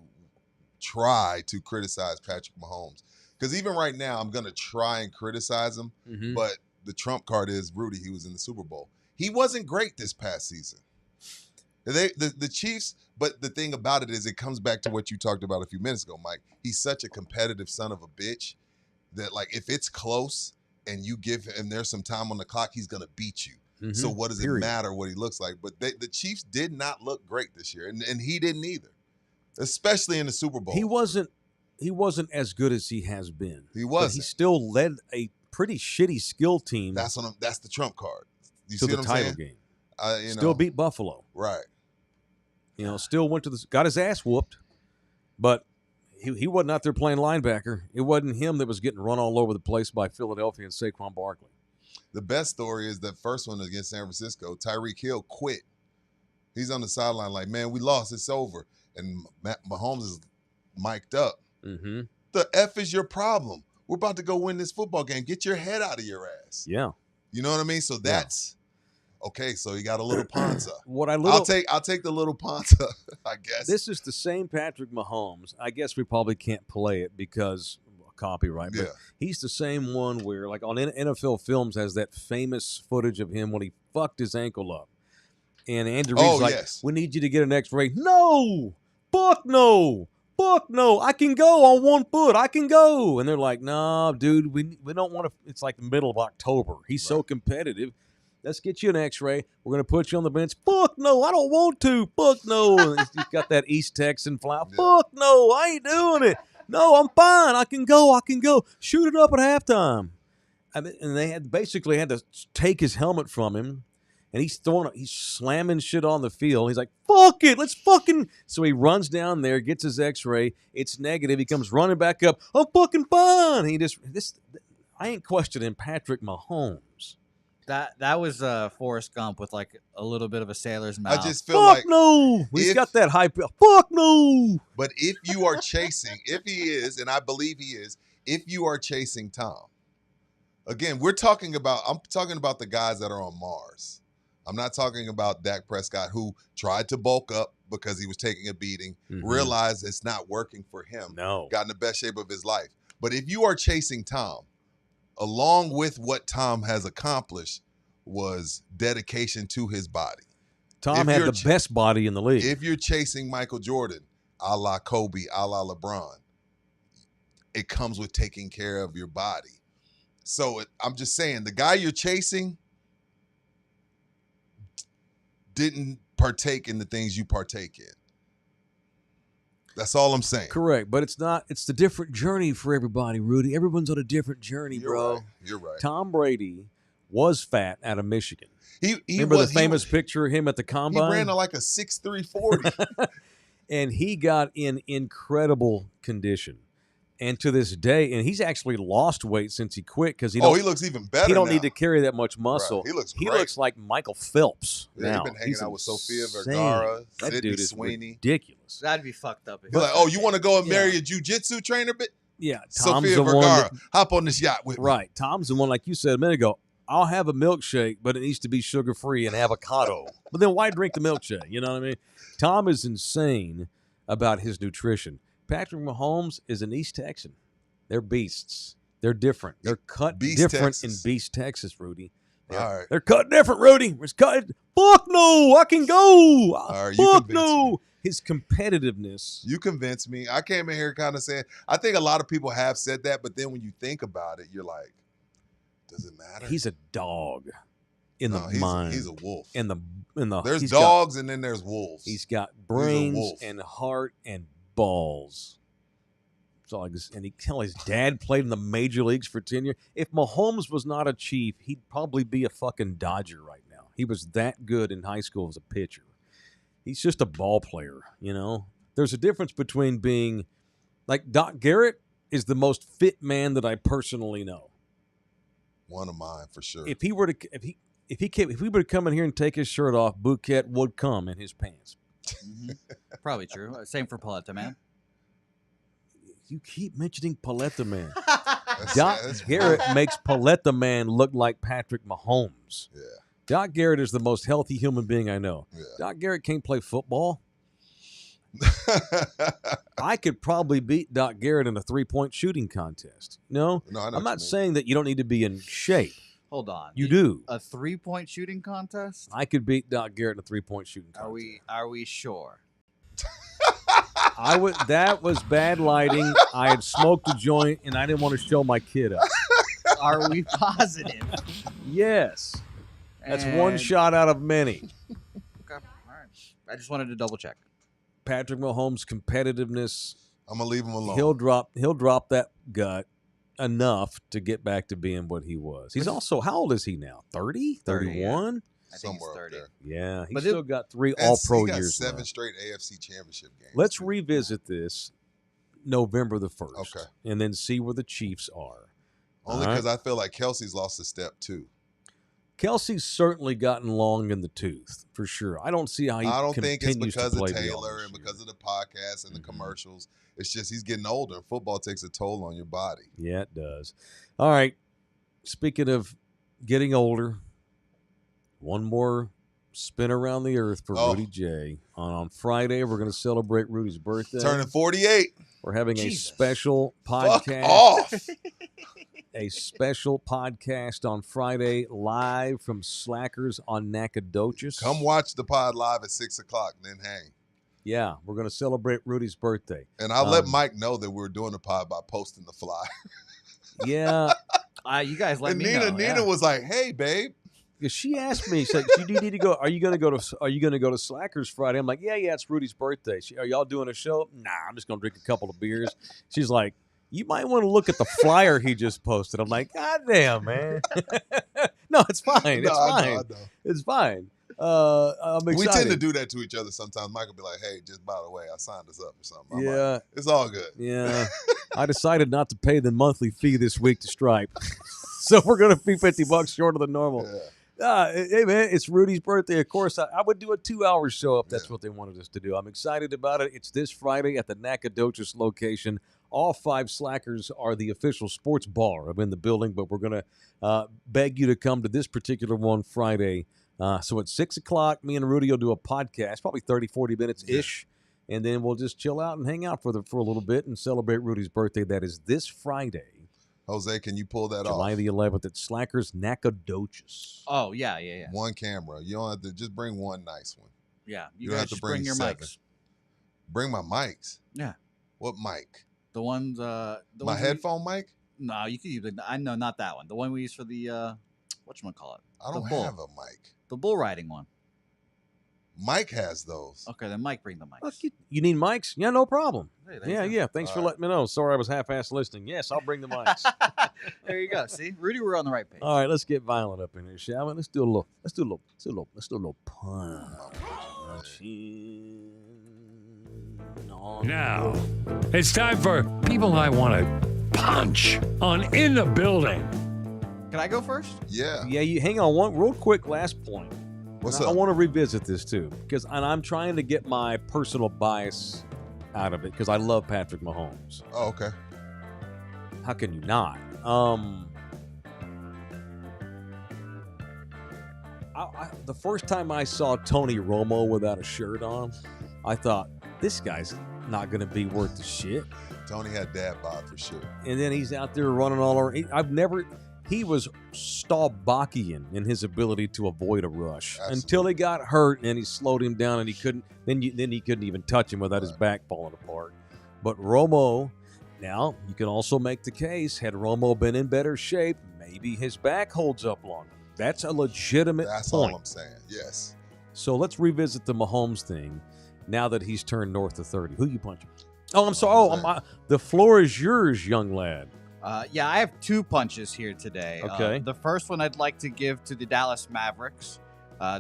S3: try to criticize Patrick Mahomes. Because even right now, I'm going to try and criticize him,
S2: Mhm.
S3: but the trump card is Rudy. He was in the Super Bowl. He wasn't great this past season. The Chiefs, but the thing about it is it comes back to what you talked about a few minutes ago, Mike. He's such a competitive son of a bitch that, like, if it's close and you give him there's some time on the clock, he's going to beat you.
S2: Mhm.
S3: So what does
S2: Period.
S3: it matter what he looks like? But the Chiefs did not look great this year, and he didn't either, especially in the Super Bowl.
S2: He wasn't as good as he has been.
S3: He
S2: But
S3: wasn't.
S2: he still led a pretty shitty skill team
S3: That's the trump card. You
S2: to
S3: see
S2: the
S3: what I'm
S2: title
S3: saying?
S2: game. Still beat Buffalo.
S3: Right.
S2: Still got his ass whooped, but he wasn't out there playing linebacker. It wasn't him that was getting run all over the place by Philadelphia and Saquon Barkley.
S3: The best story is that first one against San Francisco. Tyreek Hill quit. He's on the sideline like, man, we lost. It's over. And Mahomes is mic'd up.
S2: Mm-hmm.
S3: The F is your problem. We're about to go win this football game. Get your head out of your ass.
S2: Yeah.
S3: You know what I mean? So that's okay. So he got a little Ponza. I'll take the little Ponza, I guess.
S2: This is the same Patrick Mahomes. I guess we probably can't play it because copyright. But he's the same one where, like, on NFL Films, has that famous footage of him when he fucked his ankle up. And Andy Reid's like, we need you to get an X-ray. No! Fuck no! Fuck no! I can go on one foot. I can go. And they're like, no, dude, we don't want to. It's like the middle of October. He's so competitive. Let's get you an X-ray. We're going to put you on the bench. Fuck no, I don't want to. Fuck no. And he's got that East Texan fly. Fuck no, I ain't doing it. No, I'm fine. I can go. Shoot it up at halftime. I mean, and they basically had to take his helmet from him, and he's slamming shit on the field. He's like, fuck it, let's fucking. So he runs down there, gets his X-ray. It's negative. He comes running back up. I'm fucking fine. I ain't questioning Patrick Mahomes.
S4: That was Forrest Gump with like a little bit of a sailor's mouth.
S3: I just feel like
S2: no. He's got that hype. Fuck no.
S3: But if you are chasing, if he is, and I believe he is, if you are chasing Tom, again, I'm talking about the guys that are on Mars. I'm not talking about Dak Prescott, who tried to bulk up because he was taking a beating, realized it's not working for him, got in the best shape of his life. But if you are chasing Tom, along with what Tom has accomplished was dedication to his body.
S2: Tom had the best body in the league.
S3: If you're chasing Michael Jordan, a la Kobe, a la LeBron, it comes with taking care of your body. So I'm just saying, the guy you're chasing didn't partake in the things you partake in. That's all I'm saying.
S2: Correct, but it's not. It's the different journey for everybody, Rudy. Everyone's on a different journey, bro.
S3: Right. You're right.
S2: Tom Brady was fat out of Michigan.
S3: He
S2: Remember the famous picture of him at the combine?
S3: He ran like a 6'3" 40.
S2: And he got in incredible condition. And to this day, and he's actually lost weight since he quit because he
S3: looks even better.
S2: He don't
S3: now.
S2: need to carry that much muscle.
S3: Right. He looks great.
S2: He looks like Michael Phelps.
S3: Yeah,
S2: now.
S3: He's been hanging out with Sofia
S2: insane.
S3: Vergara,
S2: That
S3: Sydney
S2: dude is
S3: Sweeney.
S2: Ridiculous.
S4: That'd be fucked up.
S3: He's like, oh, you want to go and marry a jiu-jitsu trainer?
S2: Yeah, Tom's
S3: Sofia
S2: the
S3: Vergara,
S2: one
S3: hop on this yacht with me.
S2: Right. Tom's the one, like you said a minute ago, I'll have a milkshake, but it needs to be sugar-free and avocado. But then why drink the milkshake? You know what I mean? Tom is insane about his nutrition. Patrick Mahomes is an East Texan. They're beasts. They're different. They're cut different in Beast, Texas, Rudy.
S3: All right.
S2: They're cut different, Rudy. It's cut. Fuck no, I can go.
S3: All right,
S2: Fuck no. His competitiveness.
S3: You convinced me. I came in here kind of saying, I think a lot of people have said that, but then when you think about it, you're like, does it matter?
S2: He's a dog in the mind.
S3: He's a wolf.
S2: There's
S3: dogs and then there's wolves.
S2: He's got brains and heart and balls. So his dad played in the major leagues for 10 years. If Mahomes was not a Chief, he'd probably be a fucking Dodger right now. He was that good in high school as a pitcher. He's just a ball player, you know? There's a difference between being like Doc Garrett is the most fit man that I personally know.
S3: One of mine for sure.
S2: If he were to if we were to come in here and take his shirt off, Bouquet would come in his pants.
S4: Mm-hmm. Probably true. Same for Paletta, man.
S2: You keep mentioning Paletta Man.
S3: That's
S2: Doc Garrett
S3: brutal.
S2: makes Paletta Man look like Patrick Mahomes.
S3: Yeah.
S2: Doc Garrett is the most healthy human being I know.
S3: Yeah.
S2: Doc Garrett can't play football. I could probably beat Doc Garrett in a 3-point shooting contest. No,
S3: No, I know
S2: I'm
S3: what
S2: not
S3: you mean.
S2: saying that you don't need to be in shape.
S4: Hold on.
S2: You do.
S4: A 3-point shooting contest?
S2: I could beat Doc Garrett in a 3-point shooting contest.
S4: Are we sure?
S2: I would. That was bad lighting. I had smoked a joint and I didn't want to show my kid up.
S4: Are we positive?
S2: Yes, that's one
S4: And-
S2: shot out of many.
S4: Okay. All right. I just wanted to double check.
S2: Patrick Mahomes' competitiveness.
S3: I'm gonna leave him alone.
S2: He'll drop that gut enough to get back to being what he was. He's also, how old is he now? 30?
S4: 30, yeah.
S2: 31?
S4: I think
S3: somewhere
S4: it's
S3: up
S4: 30.
S3: there.
S2: Yeah, he's
S4: But
S2: still got 3
S3: And
S2: all-pro
S3: he got
S2: years
S3: 7
S2: left.
S3: straight AFC Championship games.
S2: Let's
S3: too.
S2: revisit this November the 1st.
S3: Okay.
S2: And then see where the Chiefs are.
S3: Only
S2: All right.
S3: because I feel like Kelsey's lost a step too.
S2: Kelsey's certainly gotten long in the tooth, for sure. I don't see how he
S3: I don't think it's
S2: continues
S3: because
S2: to play
S3: of
S2: beyond
S3: Taylor
S2: this
S3: and
S2: year.
S3: because of the podcast and the
S2: Mhm.
S3: commercials. It's just he's getting older, and football takes a toll on your body.
S2: Yeah, it does. All right. Speaking of getting older, one more spin around the earth for
S3: Oh.
S2: Rudy J. On Friday, we're going to celebrate Rudy's birthday.
S3: Turning 48.
S2: We're having
S4: Jesus.
S2: a special
S3: Fuck
S2: podcast.
S3: off.
S2: A special podcast on Friday, live from Slackers on Nacogdoches.
S3: Come watch the pod live at 6:00, then hang.
S2: Yeah, we're going to celebrate Rudy's birthday.
S3: And I'll let
S2: Um,
S3: Mike know that we're doing the pod by posting the flyer.
S2: Yeah,
S4: You guys let
S3: And
S4: me
S3: Nina,
S4: know.
S3: Nina
S4: yeah.
S3: was like, "Hey, babe."
S2: 'cause she asked me, she's like, "Do you need to go? Are you going to go to Slackers Friday?" I'm like, "Yeah, it's Rudy's birthday. Are y'all doing a show?" Nah, I'm just going to drink a couple of beers. She's like, "You might want to look at the flyer he just posted." I'm like, "God damn, man." No, it's fine. It's
S3: No, I
S2: fine.
S3: know, I know.
S2: It's fine. I'm excited.
S3: We tend to do that to each other sometimes. Mike will be like, "Hey, just by the way, I signed this up or something." I'm like,
S2: Yeah,
S3: it's all good.
S2: yeah. I decided not to pay the monthly fee this week to Stripe, so we're going to be $50 short of the normal.
S3: Yeah.
S2: Hey man, it's Rudy's birthday. Of course, I would do a 2-hour show if that's
S3: Yeah.
S2: what they wanted us to do. I'm excited about it. It's this Friday at the Nacogdoches location. All 5 Slackers are the official sports bar in the building, but we're going to beg you to come to this particular one Friday. So at 6:00, me and Rudy will do a podcast, probably 30, 40 minutes-ish, and then we'll just chill out and hang out for a little bit and celebrate Rudy's birthday. That is this Friday,
S3: Jose, can you pull that
S2: July
S3: off?
S2: the 11th at Slackers Nacogdoches.
S4: Oh, yeah.
S3: One camera. You don't have to just bring one nice one.
S4: Yeah.
S3: You
S4: You
S3: don't
S4: guys
S3: have to
S4: just
S3: bring
S4: bring your
S3: 7.
S4: mics.
S3: Bring my mics.
S4: Yeah.
S3: What mic?
S4: The ones
S3: My
S4: ones
S3: headphone mic?
S4: No, you could use I know not that one. The one we use for the whatchamacallit?
S3: I don't
S4: The bull.
S3: have a mic.
S4: The bull riding one.
S3: Mike has those.
S4: Okay, then Mike bring the mics.
S2: Fuck you need mics? Yeah, no problem.
S4: Hey, there you go.
S2: Yeah. Thanks for
S3: All right.
S2: letting me know. Sorry I was half-assed listening. Yes, I'll bring the mics.
S4: There you go. See, Rudy, we're on the right page.
S2: All right, let's get violent up in here, shall we? Let's do a little punch.
S1: Now, it's time for people I want to punch on In the Building.
S4: Can I go first?
S3: Yeah.
S2: Yeah, you hang on one real quick last point.
S3: What's
S2: I
S3: up?
S2: want to revisit this too because I'm trying to get my personal bias out of it because I love Patrick Mahomes.
S3: Oh, okay.
S2: How can you not? The first time I saw Tony Romo without a shirt on, I thought this guy's not going to be worth the shit.
S3: Tony had dad bod for sure.
S2: And then he's out there running all over. He was Staubbachian in his ability to avoid a rush until he got hurt and he slowed him down and he couldn't. Then he couldn't even touch him without his back falling apart. But Romo, now you can also make the case had Romo been in better shape, maybe his back holds up longer. That's a legitimate
S3: That's
S2: point.
S3: all I'm saying. Yes.
S2: So let's revisit the Mahomes thing now that he's turned north of 30. Who you punching? Oh, I'm sorry. The floor is yours, young lad.
S4: Yeah, I have 2 punches here today.
S2: Okay.
S4: The first one I'd like to give to the Dallas Mavericks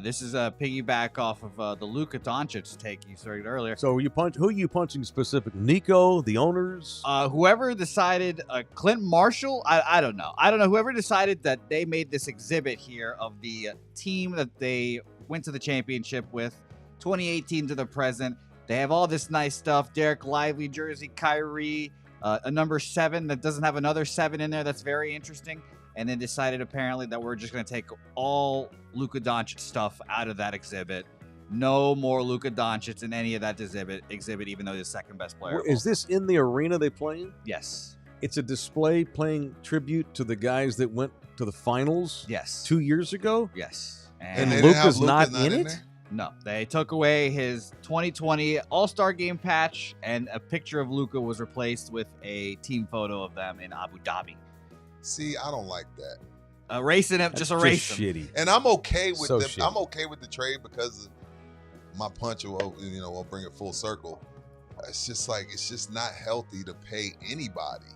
S4: This is a piggyback off of the Luka Doncic take you started earlier.
S2: So who are you punching specifically? Nico, the owners?
S4: Whoever decided, Clint Marshall, I don't know. I don't know. Whoever decided that they made this exhibit here of the team that they went to the championship with, 2018 to the present. They have all this nice stuff. Derek Lively jersey, Kyrie, a number 7 that doesn't have another 7 in there. That's very interesting. And then decided apparently that we're just going to take all Luka Doncic stuff out of that exhibit. No more Luka Doncic in any of that exhibit, even though he's the second best player.
S2: Is this in the arena they play in?
S4: Yes.
S2: It's a display playing tribute to the guys that went to the finals.
S4: Yes.
S2: 2 years ago.
S4: Yes.
S3: And
S2: Luka's not in it.
S3: there?
S4: No, they took away his 2020 All-Star Game patch, and a picture of Luka was replaced with a team photo of them in Abu Dhabi.
S3: See, I don't like that.
S4: Erasing him, just erase him.
S2: Shitty.
S3: And I'm okay with
S2: So
S3: them.
S2: shitty.
S3: I'm okay with the trade because my punch will bring it full circle. It's just not healthy to pay anybody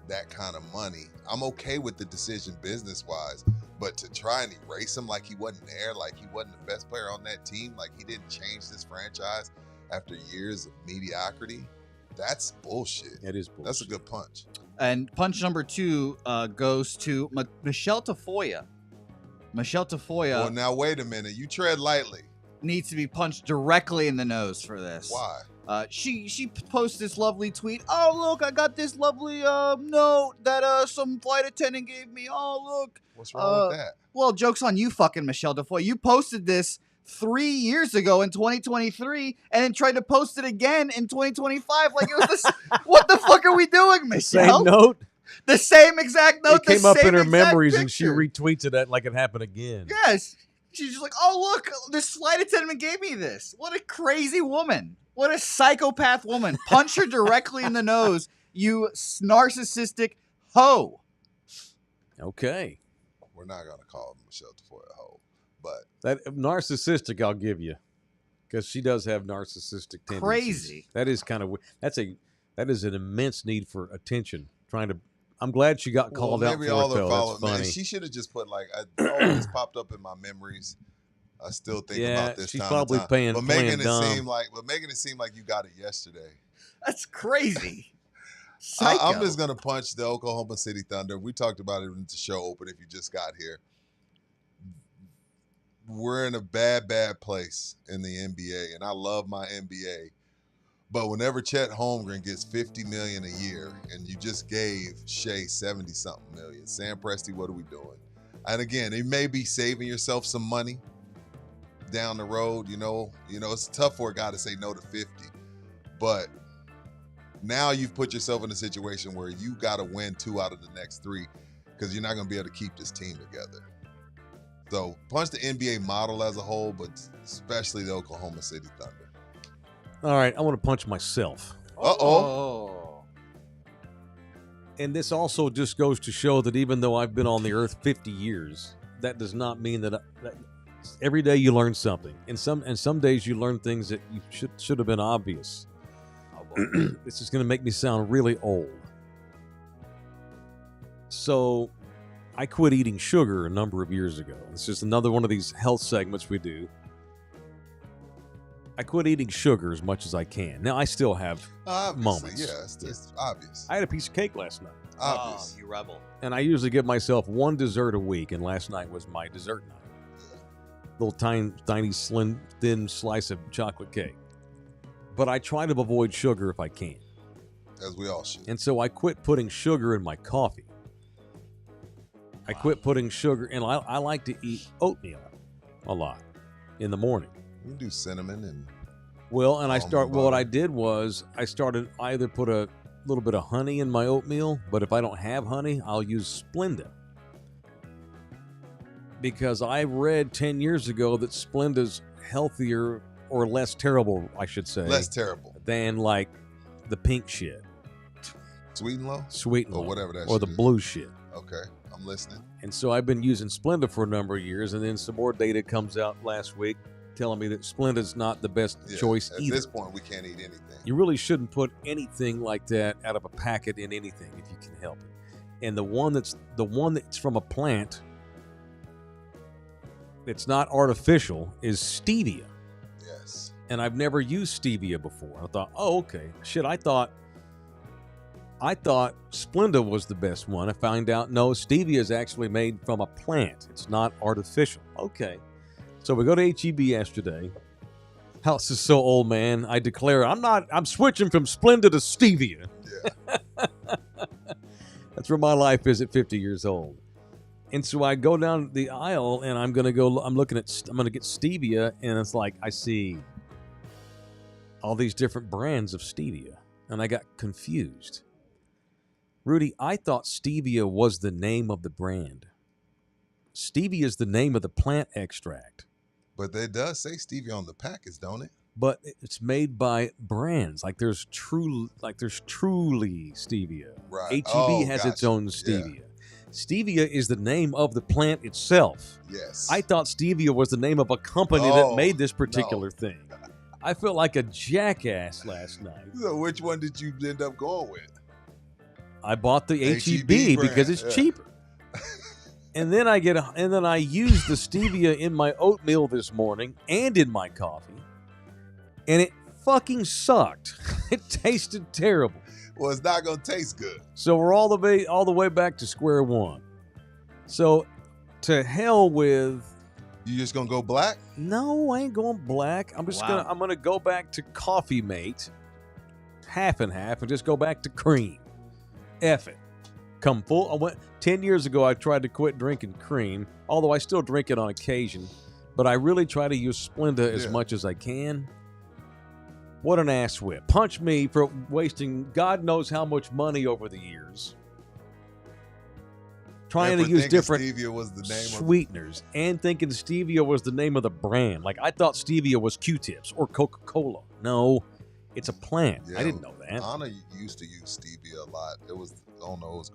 S3: that kind of money. I'm okay with the decision business-wise, but to try and erase him like he wasn't there, like he wasn't the best player on that team, like he didn't change this franchise after years of mediocrity, that's bullshit.
S2: It is bullshit.
S3: That's a good punch.
S4: And punch number 2 goes to Michelle Tafoya. Michelle Tafoya
S3: Well, now wait a minute. You tread lightly.
S4: needs to be punched directly in the nose for this.
S3: Why?
S4: She posted this lovely tweet. Oh, look, I got this lovely note that some flight attendant gave me. Oh, look.
S3: What's wrong with that?
S4: Well, joke's on you, fucking Michelle Tafoya. You posted this 3 years ago in 2023 and then tried to post it again in 2025 like it was this. What the fuck are we doing, Michelle?
S2: Same note.
S4: The same exact note.
S2: It came up in her
S4: exact
S2: memories, and she
S4: picture.
S2: retweeted it like it happened again.
S4: Yes. She's just like, oh, look, this flight attendant gave me this. What a crazy woman. What a psychopath woman. Punch her directly in the nose, you narcissistic hoe.
S2: Okay.
S3: We're not going to call Michelle Tafoya a hoe, but
S2: That narcissistic, I'll give you, because she does have narcissistic tendencies.
S4: Crazy.
S2: That is kind of that is an immense need for attention. I'm glad she got called out for it, though. That's funny.
S3: Man, she should have just put always popped up in my memories. I still think about this.
S2: She's
S3: time
S2: probably
S3: to time.
S2: playing dumb.
S3: making it seem like you got it yesterday.
S4: That's crazy. Psycho.
S3: I'm just gonna punch the Oklahoma City Thunder. We talked about it in the show open. If you just got here, we're in a bad place in the NBA, and I love my NBA. But whenever Chet Holmgren gets $50 million a year, and you just gave Shea $70-something million, Sam Presti, what are we doing? And again, it may be saving yourself some money down the road. You know, it's tough for a guy to say no to 50, but now you've put yourself in a situation where you got to win 2 out of the next 3 because you're not going to be able to keep this team together. So punch the NBA model as a whole, but especially the Oklahoma City Thunder.
S2: All right, I want to punch myself.
S3: Uh-oh.
S2: And this also just goes to show that even though I've been on the earth 50 years, that does not mean that every day you learn something. And some days you learn things that you should have been obvious. This is going to make me sound really old. So I quit eating sugar a number of years ago. It's just another one of these health segments we do. I quit eating sugar as much as I can. Now, I still have moments.
S3: Yeah, it's obvious.
S2: I had a piece of cake last night.
S3: Obvious.
S4: Oh, you rebel.
S2: And I usually give myself one dessert a week, and last night was my dessert night. Little tiny, slim, thin slice of chocolate cake. But I try to avoid sugar if I can.
S3: As we all should.
S2: And so I quit putting sugar in my coffee. I quit putting sugar, and I like to eat oatmeal a lot in the morning.
S3: You can do cinnamon and...
S2: Well, and
S3: Almond
S2: what I
S3: butter.
S2: did was I started either put a little bit of honey in my oatmeal, but if I don't have honey, I'll use Splenda. Because I read 10 years ago that Splenda's healthier or less terrible, I should say.
S3: Less terrible.
S2: Than like the pink shit.
S3: Sweet and low?
S2: Sweet and
S3: Or
S2: low,
S3: whatever that
S2: or
S3: shit
S2: the
S3: is.
S2: blue shit.
S3: Okay, I'm listening.
S2: And so I've been using Splenda for a number of years, and then some more data comes out last week telling me that Splenda's not the best
S3: Yeah,
S2: choice
S3: at
S2: either.
S3: this point, we can't eat anything.
S2: You really shouldn't put anything like that out of a packet in anything if you can help it. And the one that's from a plant it's not artificial is stevia.
S3: Yes.
S2: And I've never used stevia before. I thought, oh, okay. Shit, I thought Splenda was the best one. I found out, no, stevia is actually made from a plant. It's not artificial. Okay. So we go to HEB yesterday. House is so old, man. I declare I'm switching from Splenda to stevia.
S3: Yeah.
S2: That's where my life is at 50 years old. And so I go down the aisle and I'm going to get stevia, and it's like I see all these different brands of stevia, and I got confused. Rudy, I thought stevia was the name of the brand. Stevia is the name of the plant extract.
S3: But it does say stevia on the package, don't it?
S2: But it's made by brands. Like there's truly stevia.
S3: Right.
S2: HEB has its own stevia. Yeah. Stevia is the name of the plant itself.
S3: Yes.
S2: I thought stevia was the name of a company that made this particular thing. I felt like a jackass last night.
S3: So which one did you end up going with?
S2: I bought the HEB
S3: brand,
S2: because it's cheaper. And then I used the stevia in my oatmeal this morning and in my coffee, and it fucking sucked. It tasted terrible.
S3: Well, it's not gonna taste good.
S2: So we're all the way back to square one. So to hell with.
S3: You just gonna go black?
S2: No, I ain't going black. I'm gonna go back to Coffee Mate, half and half, and just go back to cream. F it. Come full. I went 10 years ago. I tried to quit drinking cream, although I still drink it on occasion. But I really try to use Splenda as much as I can. What an ass whip! Punch me for wasting God knows how much money over the years trying to use different
S3: stevia was the name
S2: sweeteners and thinking stevia was the name of the brand. Like I thought stevia was Q-tips or Coca-Cola. No, it's a plant. Yeah, I didn't know that.
S3: Anna used to use stevia a lot. It was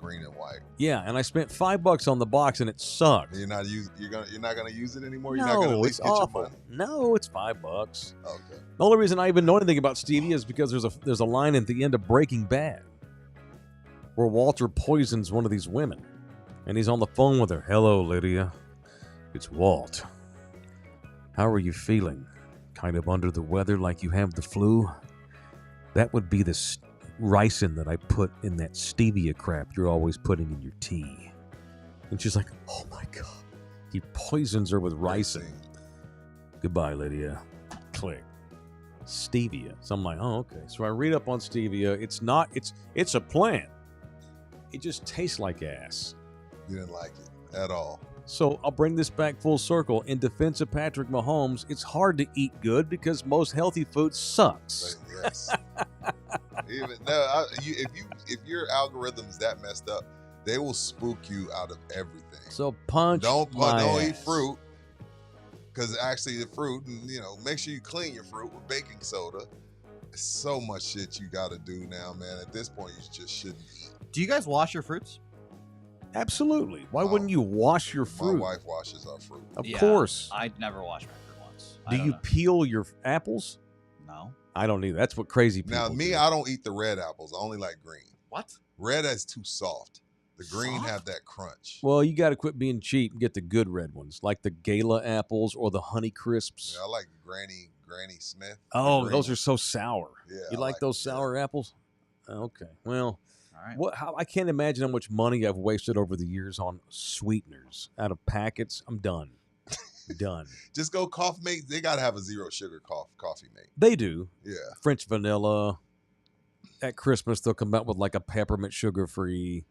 S3: green and white.
S2: Yeah, and I spent $5 on the box and it sucked.
S3: You're not gonna use it anymore.
S2: No,
S3: you're not gonna at least
S2: it's
S3: get
S2: awful.
S3: your money.
S2: No, it's $5.
S3: Okay.
S2: The only reason I even know anything about stevia is because there's a line at the end of Breaking Bad where Walter poisons one of these women, and he's on the phone with her. Hello, Lydia. It's Walt. How are you feeling? Kind of under the weather, like you have the flu? That would be the ricin that I put in that stevia crap you're always putting in your tea. And she's like, oh my God. He poisons her with ricin. Goodbye, Lydia. Click. Stevia. So I'm like, oh, okay. So I read up on stevia. It's a plant. It just tastes like ass.
S3: You didn't like it at all.
S2: So I'll bring this back full circle. In defense of Patrick Mahomes, it's hard to eat good because most healthy food sucks.
S3: But yes. If your algorithm's that messed up, they will spook you out of everything.
S2: So don't
S3: eat fruit, because actually the fruit, and make sure you clean your fruit with baking soda. There's so much shit you got to do now, man. At this point, you just shouldn't eat.
S4: Do you guys wash your fruits?
S2: Absolutely. Why wouldn't you wash your fruit?
S3: My wife washes our fruit.
S2: Of course.
S4: I'd never wash my fruit once.
S2: Do you peel your apples?
S4: No.
S2: I don't either. That's what crazy people do.
S3: I don't eat the red apples. I only like green.
S4: What?
S3: Red is too soft. The green have that crunch.
S2: Well, you got to quit being cheap and get the good red ones, like the Gala apples or the Honey Crisps.
S3: Yeah, I like Granny Smith.
S2: Oh, those are so sour.
S3: Yeah,
S2: you like those sour apples? Okay. Well,
S4: all right.
S2: I can't imagine how much money I've wasted over the years on sweeteners out of packets. I'm done. Done.
S3: Just go Coffee Mate. They got to have a zero sugar Coffee Mate.
S2: They do.
S3: Yeah.
S2: French vanilla. At Christmas, they'll come out with like a peppermint sugar-free.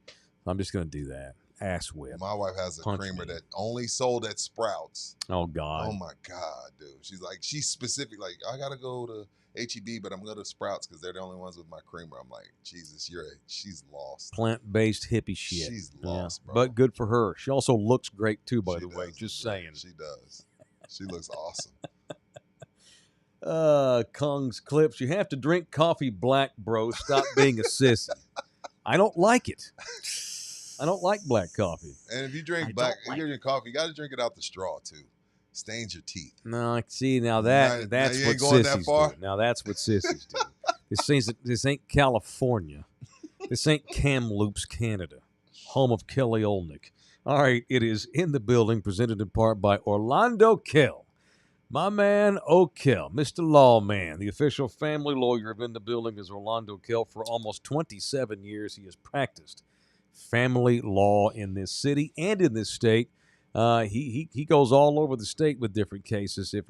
S2: I'm just going to do that. Ass whip.
S3: My wife has a creamer that only sold at Sprouts.
S2: Oh, God.
S3: Oh, my God, dude. She's specific. Like, I got to go to HEB, but I'm going to Sprouts because they're the only ones with my creamer. I'm like, Jesus, she's lost.
S2: Plant-based hippie shit.
S3: She's lost, bro.
S2: But good for her. She also looks great, too, by the way. Just saying.
S3: She does. She looks awesome.
S2: Kong's Clips. You have to drink coffee black, bro. Stop being a sissy. I don't like it. I don't like black coffee.
S3: And if you drink coffee, you got to drink it out the straw, too. Stains your teeth.
S2: No, see, that's what sissies do. Now that's what sissies do. This ain't California. This ain't Kamloops, Canada, home of Kelly Olynyk. All right, it is in the building, presented in part by Orlando Kell. My man, O'Kell, Mr. Lawman, the official family lawyer of In the Building is Orlando Kell. For almost 27 years, he has practiced family law in this city and in this state. He goes all over the state with different cases if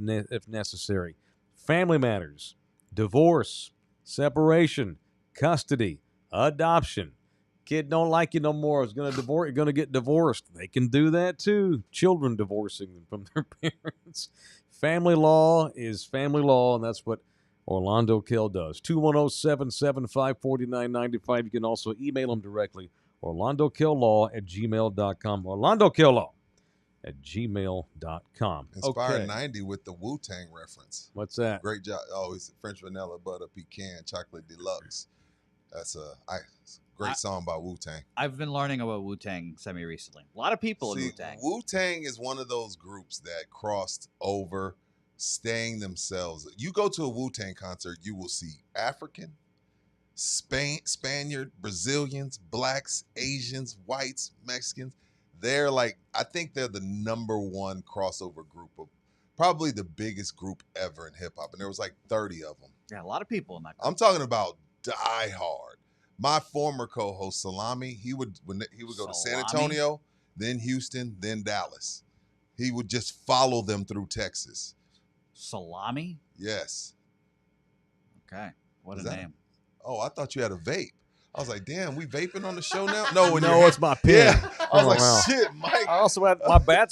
S2: necessary. Family matters, divorce, separation, custody, adoption. Kid don't like you no more. Is going to divorce. You're going to get divorced. They can do that too. Children divorcing from their parents. Family law is family law, and that's what Orlando Kell does. 210-775-4995. You can also email him directly, orlandokilllaw@gmail.com. orlandokilllaw@gmail.com.
S3: Inspired
S2: Okay.
S3: 90 with the Wu-Tang reference.
S2: What's that?
S3: Great job. Oh, it's French vanilla butter pecan chocolate deluxe. That's a great song by Wu-Tang.
S4: I've been learning about Wu-Tang semi-recently. A lot of people in Wu-Tang.
S3: Wu-Tang is one of those groups that crossed over, staying themselves. You go to a Wu-Tang concert, you will see African, Spaniard, Brazilians, blacks, Asians, whites, Mexicans. They're like, I think they're the number one crossover group of probably the biggest group ever in hip hop. And there was like 30 of them.
S4: Yeah, a lot of people in that group.
S3: I'm talking about die hard. My former co-host Salami, he would go to San Antonio, then Houston, then Dallas. He would just follow them through Texas.
S4: Salami?
S3: Yes.
S4: Okay. What
S3: Is
S4: a
S3: that-
S4: name.
S3: Oh, I thought you had a vape. I was like, damn, we vaping on the show now? No,
S2: No, it's my pen.
S3: Yeah. I was like,
S2: Wow.
S3: shit, Mike.
S2: I also had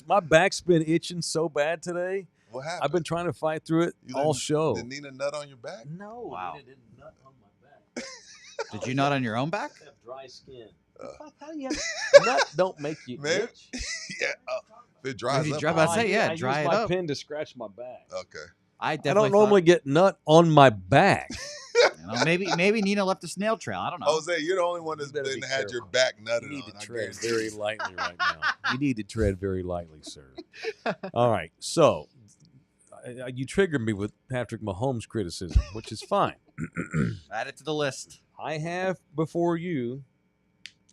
S2: my back's been itching so bad today.
S3: What happened?
S2: I've been trying to fight through it
S3: You
S2: all
S3: didn't-
S2: show.
S3: Didn't need a nut on your back?
S2: No,
S4: Wow.
S2: I didn't nut on my back.
S4: Did you nut on your own back?
S2: I have dry skin.
S3: Uh.
S2: How do you nut don't make you
S3: Man.
S2: itch?
S3: Yeah. If it dries
S4: Maybe
S3: up.
S4: dry- about to say, yeah,
S2: I
S4: dry
S2: use
S4: it
S2: my
S4: up.
S2: pen to scratch my back.
S3: Okay.
S4: I
S2: I
S4: definitely
S2: don't normally get nut on my back.
S4: maybe Nina left a snail trail. I don't know.
S3: Jose, you're the only one that's
S2: You better
S3: been
S2: be
S3: had your
S2: careful.
S3: back
S2: You
S3: nutted
S2: need
S3: on.
S2: to
S3: I
S2: tread
S3: guarantee
S2: very
S3: you.
S2: lightly right now. You need to tread very lightly, sir. All right. So you triggered me with Patrick Mahomes criticism, which is fine.
S4: Add it to the list.
S2: I have before you.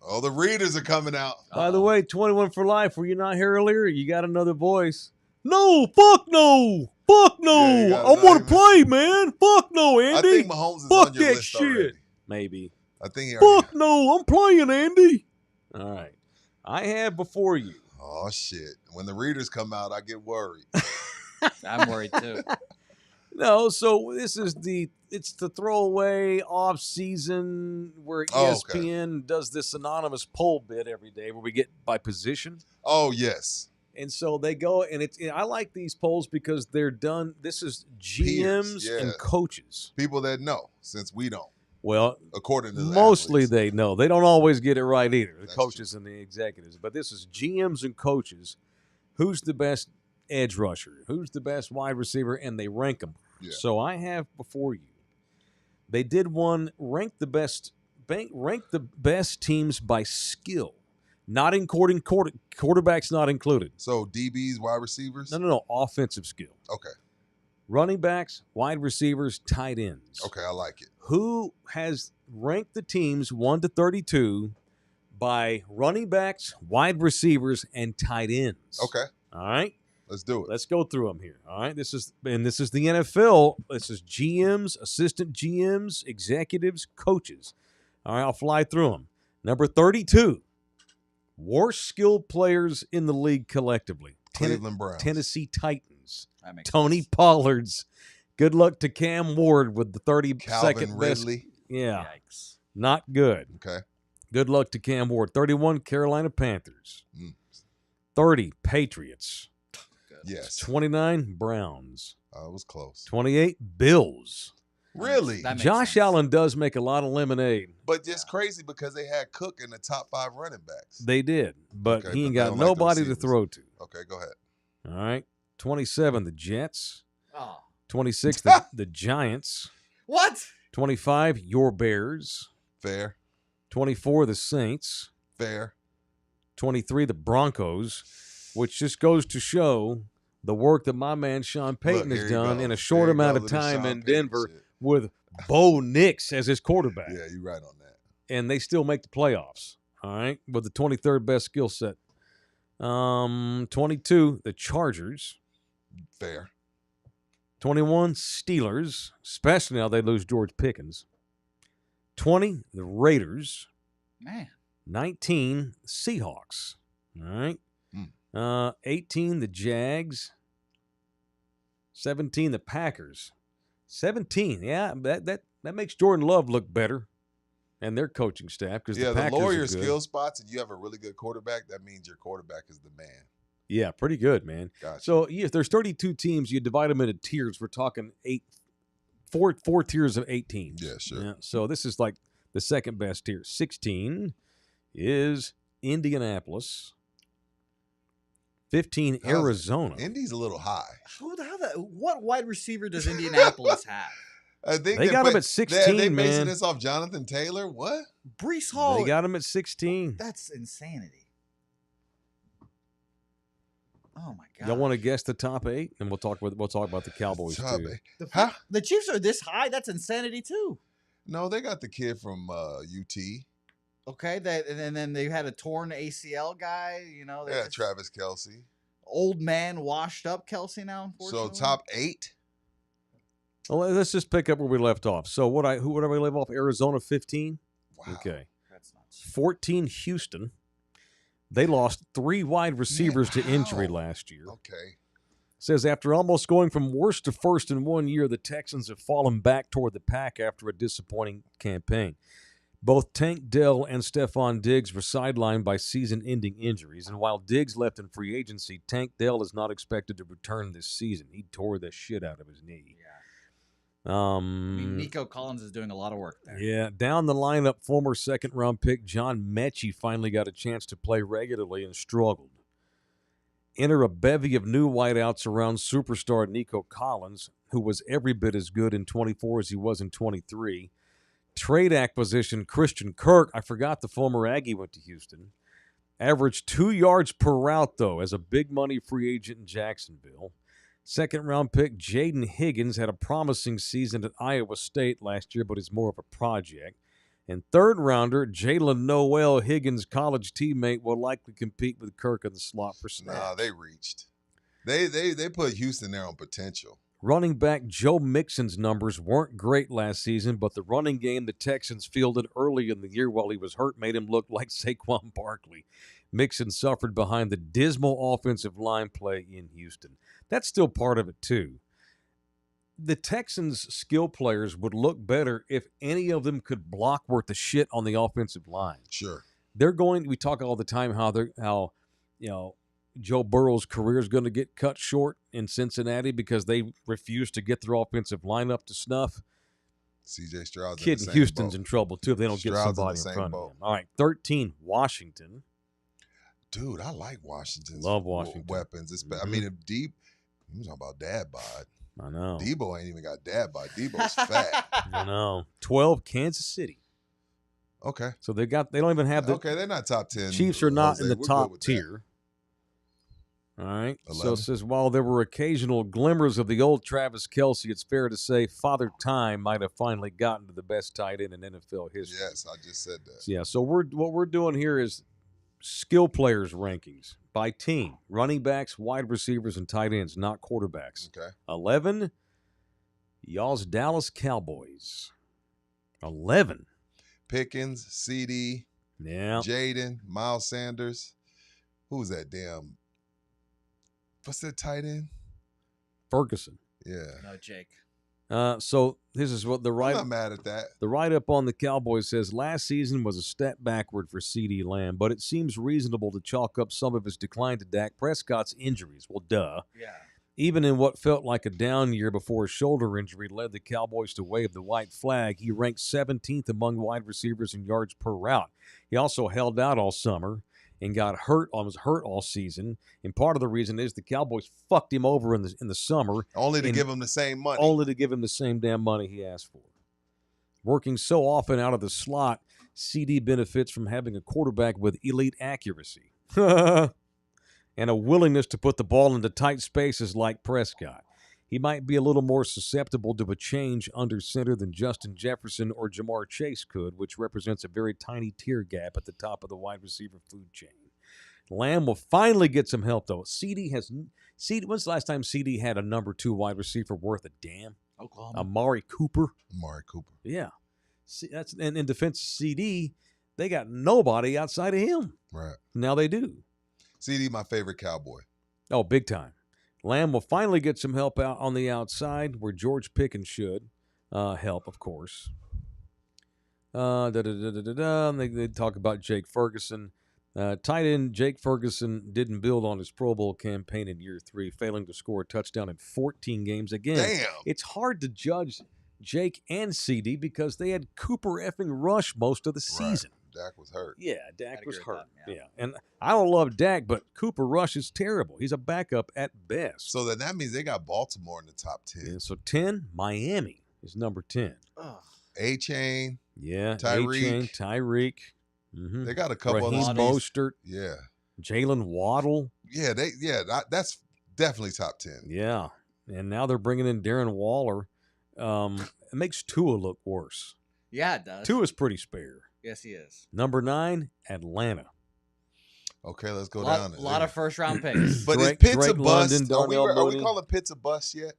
S3: Oh, the readers are coming out.
S2: By the way, 21 for Life, were you not here earlier? You got another voice. No, fuck no. Fuck no.
S3: Yeah, you got
S2: I want to
S3: another-
S2: play, man. Fuck no, Andy.
S3: I think Mahomes is
S2: Fuck
S3: on your
S2: that
S3: list
S2: shit.
S3: already.
S2: Maybe.
S3: I think he already.
S2: Fuck no, I'm playing, Andy. All right. I have before you.
S3: Oh shit! When the readers come out, I get worried.
S4: I'm worried too.
S2: No, so this is it's the throwaway off season where
S3: Oh, okay.
S2: ESPN does this anonymous poll bit every day where we get by position.
S3: Oh yes,
S2: And so they go, and I like these polls because they're done. This is GMs
S3: Peers,
S2: and
S3: yeah.
S2: coaches.
S3: people that know, since we don't,
S2: Well,
S3: according to the
S2: mostly
S3: athletes.
S2: they know. They don't always get it right either, the
S3: That's
S2: coaches and the executives. But this is GMs and coaches. Who's the best edge rusher? Who's the best wide receiver? And they rank them.
S3: Yeah.
S2: So I have before you. They did one rank the best teams by skill, not including quarterbacks not included.
S3: So DBs, wide receivers.
S2: No, offensive skill.
S3: Okay,
S2: Running backs, wide receivers, tight ends.
S3: okay, I like it.
S2: Who has ranked the teams 1 to 32 by running backs, wide receivers, and tight ends?
S3: Okay,
S2: All right.
S3: let's do it.
S2: Let's go through them here. All right. This is the NFL. This is GMs, assistant GMs, executives, coaches. All right. I'll fly through them. Number 32, worst skilled players in the league collectively.
S3: Cleveland Browns.
S2: Tennessee Titans.
S4: That makes
S2: Tony
S4: sense.
S2: Pollard's. Good luck to Cam Ward with the 32nd
S3: Calvin
S2: best.
S3: Ridley.
S2: Yeah.
S4: Yikes.
S2: Not good.
S3: Okay,
S2: Good luck to Cam Ward. 31, Carolina Panthers.
S3: Mm.
S2: 30, Patriots.
S3: yes,
S2: 29, Browns.
S3: it was close.
S2: 28, Bills.
S3: Really,
S4: That makes
S2: Josh
S4: sense.
S2: Allen does make a lot of lemonade.
S3: but it's crazy because they had Cook in the top 5 running backs.
S2: They did, but
S3: Okay,
S2: he
S3: but
S2: ain't
S3: they
S2: got
S3: don't like the
S2: nobody to
S3: receivers.
S2: throw to.
S3: Okay, go ahead.
S2: All right. 27, the Jets.
S4: Oh.
S2: 26, the Giants.
S4: What?
S2: 25, your Bears.
S3: Fair,
S2: 24, the Saints.
S3: fair.
S2: 23, the Broncos, which just goes to show the work that my man Sean Payton
S3: Look,
S2: has
S3: here he
S2: done
S3: goes.
S2: in a short
S3: Here he
S2: amount
S3: goes
S2: of
S3: with the
S2: time
S3: Sean
S2: in
S3: Payton
S2: Denver
S3: shit.
S2: with Bo Nix as his quarterback.
S3: Yeah, you're right on that.
S2: And they still make the playoffs, all right, with the 23rd best skill set 22, the Chargers.
S3: Fair.
S2: 21, Steelers, especially now they lose George Pickens. 20, the Raiders.
S4: Man.
S2: 19, Seahawks. All right. 18, the Jags. 17, the Packers. 17, yeah, that makes Jordan Love look better and their coaching staff because the Packers
S3: lower
S2: are
S3: your
S2: good.
S3: skill spots and you have a really good quarterback, that means your quarterback is the man.
S2: Yeah, pretty good, man.
S3: Gotcha.
S2: So if there's 32 teams, you divide them into tiers. We're talking four tiers of 8 teams.
S3: Yeah, sure.
S2: Yeah, so this is like the second best tier. 16 is Indianapolis. 15, Arizona.
S3: Indy's a little high.
S4: What wide receiver does Indianapolis have?
S3: I think
S2: They got him at 16,
S3: they
S2: man.
S3: basing this off Jonathan Taylor? What?
S4: Brees Hall.
S2: They got him at 16.
S4: That's insanity. Oh my god!
S2: Y'all want to guess the top 8, and we'll talk about the Cowboys
S3: Top
S2: too.
S3: eight.
S4: The Chiefs are this high. That's insanity too.
S3: No, they got the kid from UT.
S4: Okay, and then they had a torn ACL guy.
S3: Yeah, Travis Kelce.
S4: Old man, washed up Kelsey now.
S3: So
S4: Unfortunately,
S3: top 8.
S2: Well, let's just pick up where we left off. So who would I leave off? Arizona 15.
S3: Wow.
S2: Okay.
S4: That's nuts.
S2: 14, Houston. They lost 3 wide receivers to injury
S3: how?
S2: last year.
S3: Okay.
S2: Says after almost going from worst to first in 1 year, the Texans have fallen back toward the pack after a disappointing campaign. Both Tank Dell and Stephon Diggs were sidelined by season-ending injuries, and while Diggs left in free agency, Tank Dell is not expected to return this season. He tore the shit out of his knee.
S4: I mean, Nico Collins is doing a lot of work there.
S2: Yeah, down the lineup, former second-round pick John Mechie finally got a chance to play regularly and struggled. Enter a bevy of new wideouts around superstar Nico Collins, who was every bit as good in 24 as he was in 23. Trade acquisition Christian Kirk, I forgot the former Aggie went to Houston. Averaged 2 yards per route, though, as a big money free agent in Jacksonville. Second-round pick Jaden Higgins had a promising season at Iowa State last year, but is more of a project. And third-rounder Jalen Noel, Higgins' college teammate, will likely compete with Kirk in the slot for snaps.
S3: Nah, they reached. They put Houston there on potential.
S2: Running back Joe Mixon's numbers weren't great last season, but the running game the Texans fielded early in the year while he was hurt made him look like Saquon Barkley. Mixon suffered behind the dismal offensive line play in Houston. That's still part of it, too. The Texans' skill players would look better if any of them could block worth the shit on the offensive line.
S3: Sure.
S2: We talk all the time how Joe Burrow's career is going to get cut short in Cincinnati because they refuse to get their offensive line up to snuff.
S3: C.J. Stroud's
S2: Kid in Houston's in trouble, too, if they don't get
S3: Stroud's
S2: somebody in front of him. All right, 13, Washington.
S3: Dude, I like Washington's
S2: Love Washington.
S3: weapons. I mean, if Deep, you talking about dad bod.
S2: I know.
S3: Debo ain't even got dad bod. Debo's fat.
S2: I know. 12, Kansas City.
S3: Okay.
S2: So they don't even have the
S3: Okay, they're not top 10.
S2: Chiefs are not
S3: Jose.
S2: in the
S3: We're good
S2: top
S3: with that.
S2: tier. All right.
S3: 11.
S2: So it says, while there were occasional glimmers of the old Travis Kelce, it's fair to say Father Time might have finally gotten to the best tight end in NFL history.
S3: Yes, I just said that.
S2: Yeah, so what we're doing here is skill players rankings by team, running backs, wide receivers, and tight ends, not quarterbacks.
S3: Okay.
S2: 11, y'all's Dallas Cowboys. 11.
S3: Pickens, CD,
S2: Yeah.
S3: Jaden, Miles Sanders. Who's that damn? What's that tight end?
S2: Ferguson.
S3: Yeah.
S4: No, Jake.
S2: So this is what the
S3: I'm not mad at that.
S2: The write-up on the Cowboys says last season was a step backward for CeeDee Lamb, but it seems reasonable to chalk up some of his decline to Dak Prescott's injuries. Well, duh.
S4: Yeah.
S2: Even in what felt like a down year before a shoulder injury led the Cowboys to wave the white flag, he ranked 17th among wide receivers in yards per route. He also held out all summer and was hurt all season. And part of the reason is the Cowboys fucked him over in the summer.
S3: Only to give him the same money.
S2: Only to give him the same damn money he asked for. Working so often out of the slot, CD benefits from having a quarterback with elite accuracy and a willingness to put the ball into tight spaces like Prescott. He might be a little more susceptible to a change under center than Justin Jefferson or Jamar Chase could, which represents a very tiny tier gap at the top of the wide receiver food chain. Lamb will finally get some help, though. When's the last time CD had a number 2 wide receiver worth a damn?
S4: Oklahoma.
S2: Amari Cooper.
S3: Amari Cooper.
S2: Yeah. See, that's and in defense of CD, they got nobody outside of him.
S3: Right.
S2: Now they do.
S3: CD, my favorite Cowboy.
S2: Oh, big time. Lamb will finally get some help out on the outside where George Pickens should help, of course. They talk about Jake Ferguson. Tight end Jake Ferguson didn't build on his Pro Bowl campaign in year 3, failing to score a touchdown in 14 games. Again,
S3: Damn.
S2: it's hard to judge Jake and CD because they had Cooper effing Rush most of the season.
S3: Right. Dak was hurt.
S2: Yeah, Dak was hurt.
S4: That,
S2: yeah, and I don't love Dak, but Cooper Rush is terrible. He's a backup at best.
S3: So then that means they got Baltimore in the top 10.
S2: Yeah, so 10, Miami is number 10.
S3: A-Chain.
S2: Yeah,
S3: Tyreek.
S2: A-Chain, Tyreek. Mm-hmm.
S3: They got a couple
S2: Raheem
S3: of
S2: Mostert.
S3: Yeah.
S2: Jalen Waddle.
S3: Yeah, that's definitely top 10.
S2: Yeah, and now they're bringing in Darren Waller. It makes Tua look worse.
S4: Yeah, it does.
S2: Tua's pretty spare.
S4: Yes, he is.
S2: Number 9, Atlanta.
S3: Okay, let's go
S4: A
S3: down.
S4: lot of first-round picks.
S3: But
S2: Drake-
S3: is Pitts
S2: Drake
S3: a bust?
S2: London,
S3: Are we
S2: Mooney.
S3: calling Pitts a bust yet?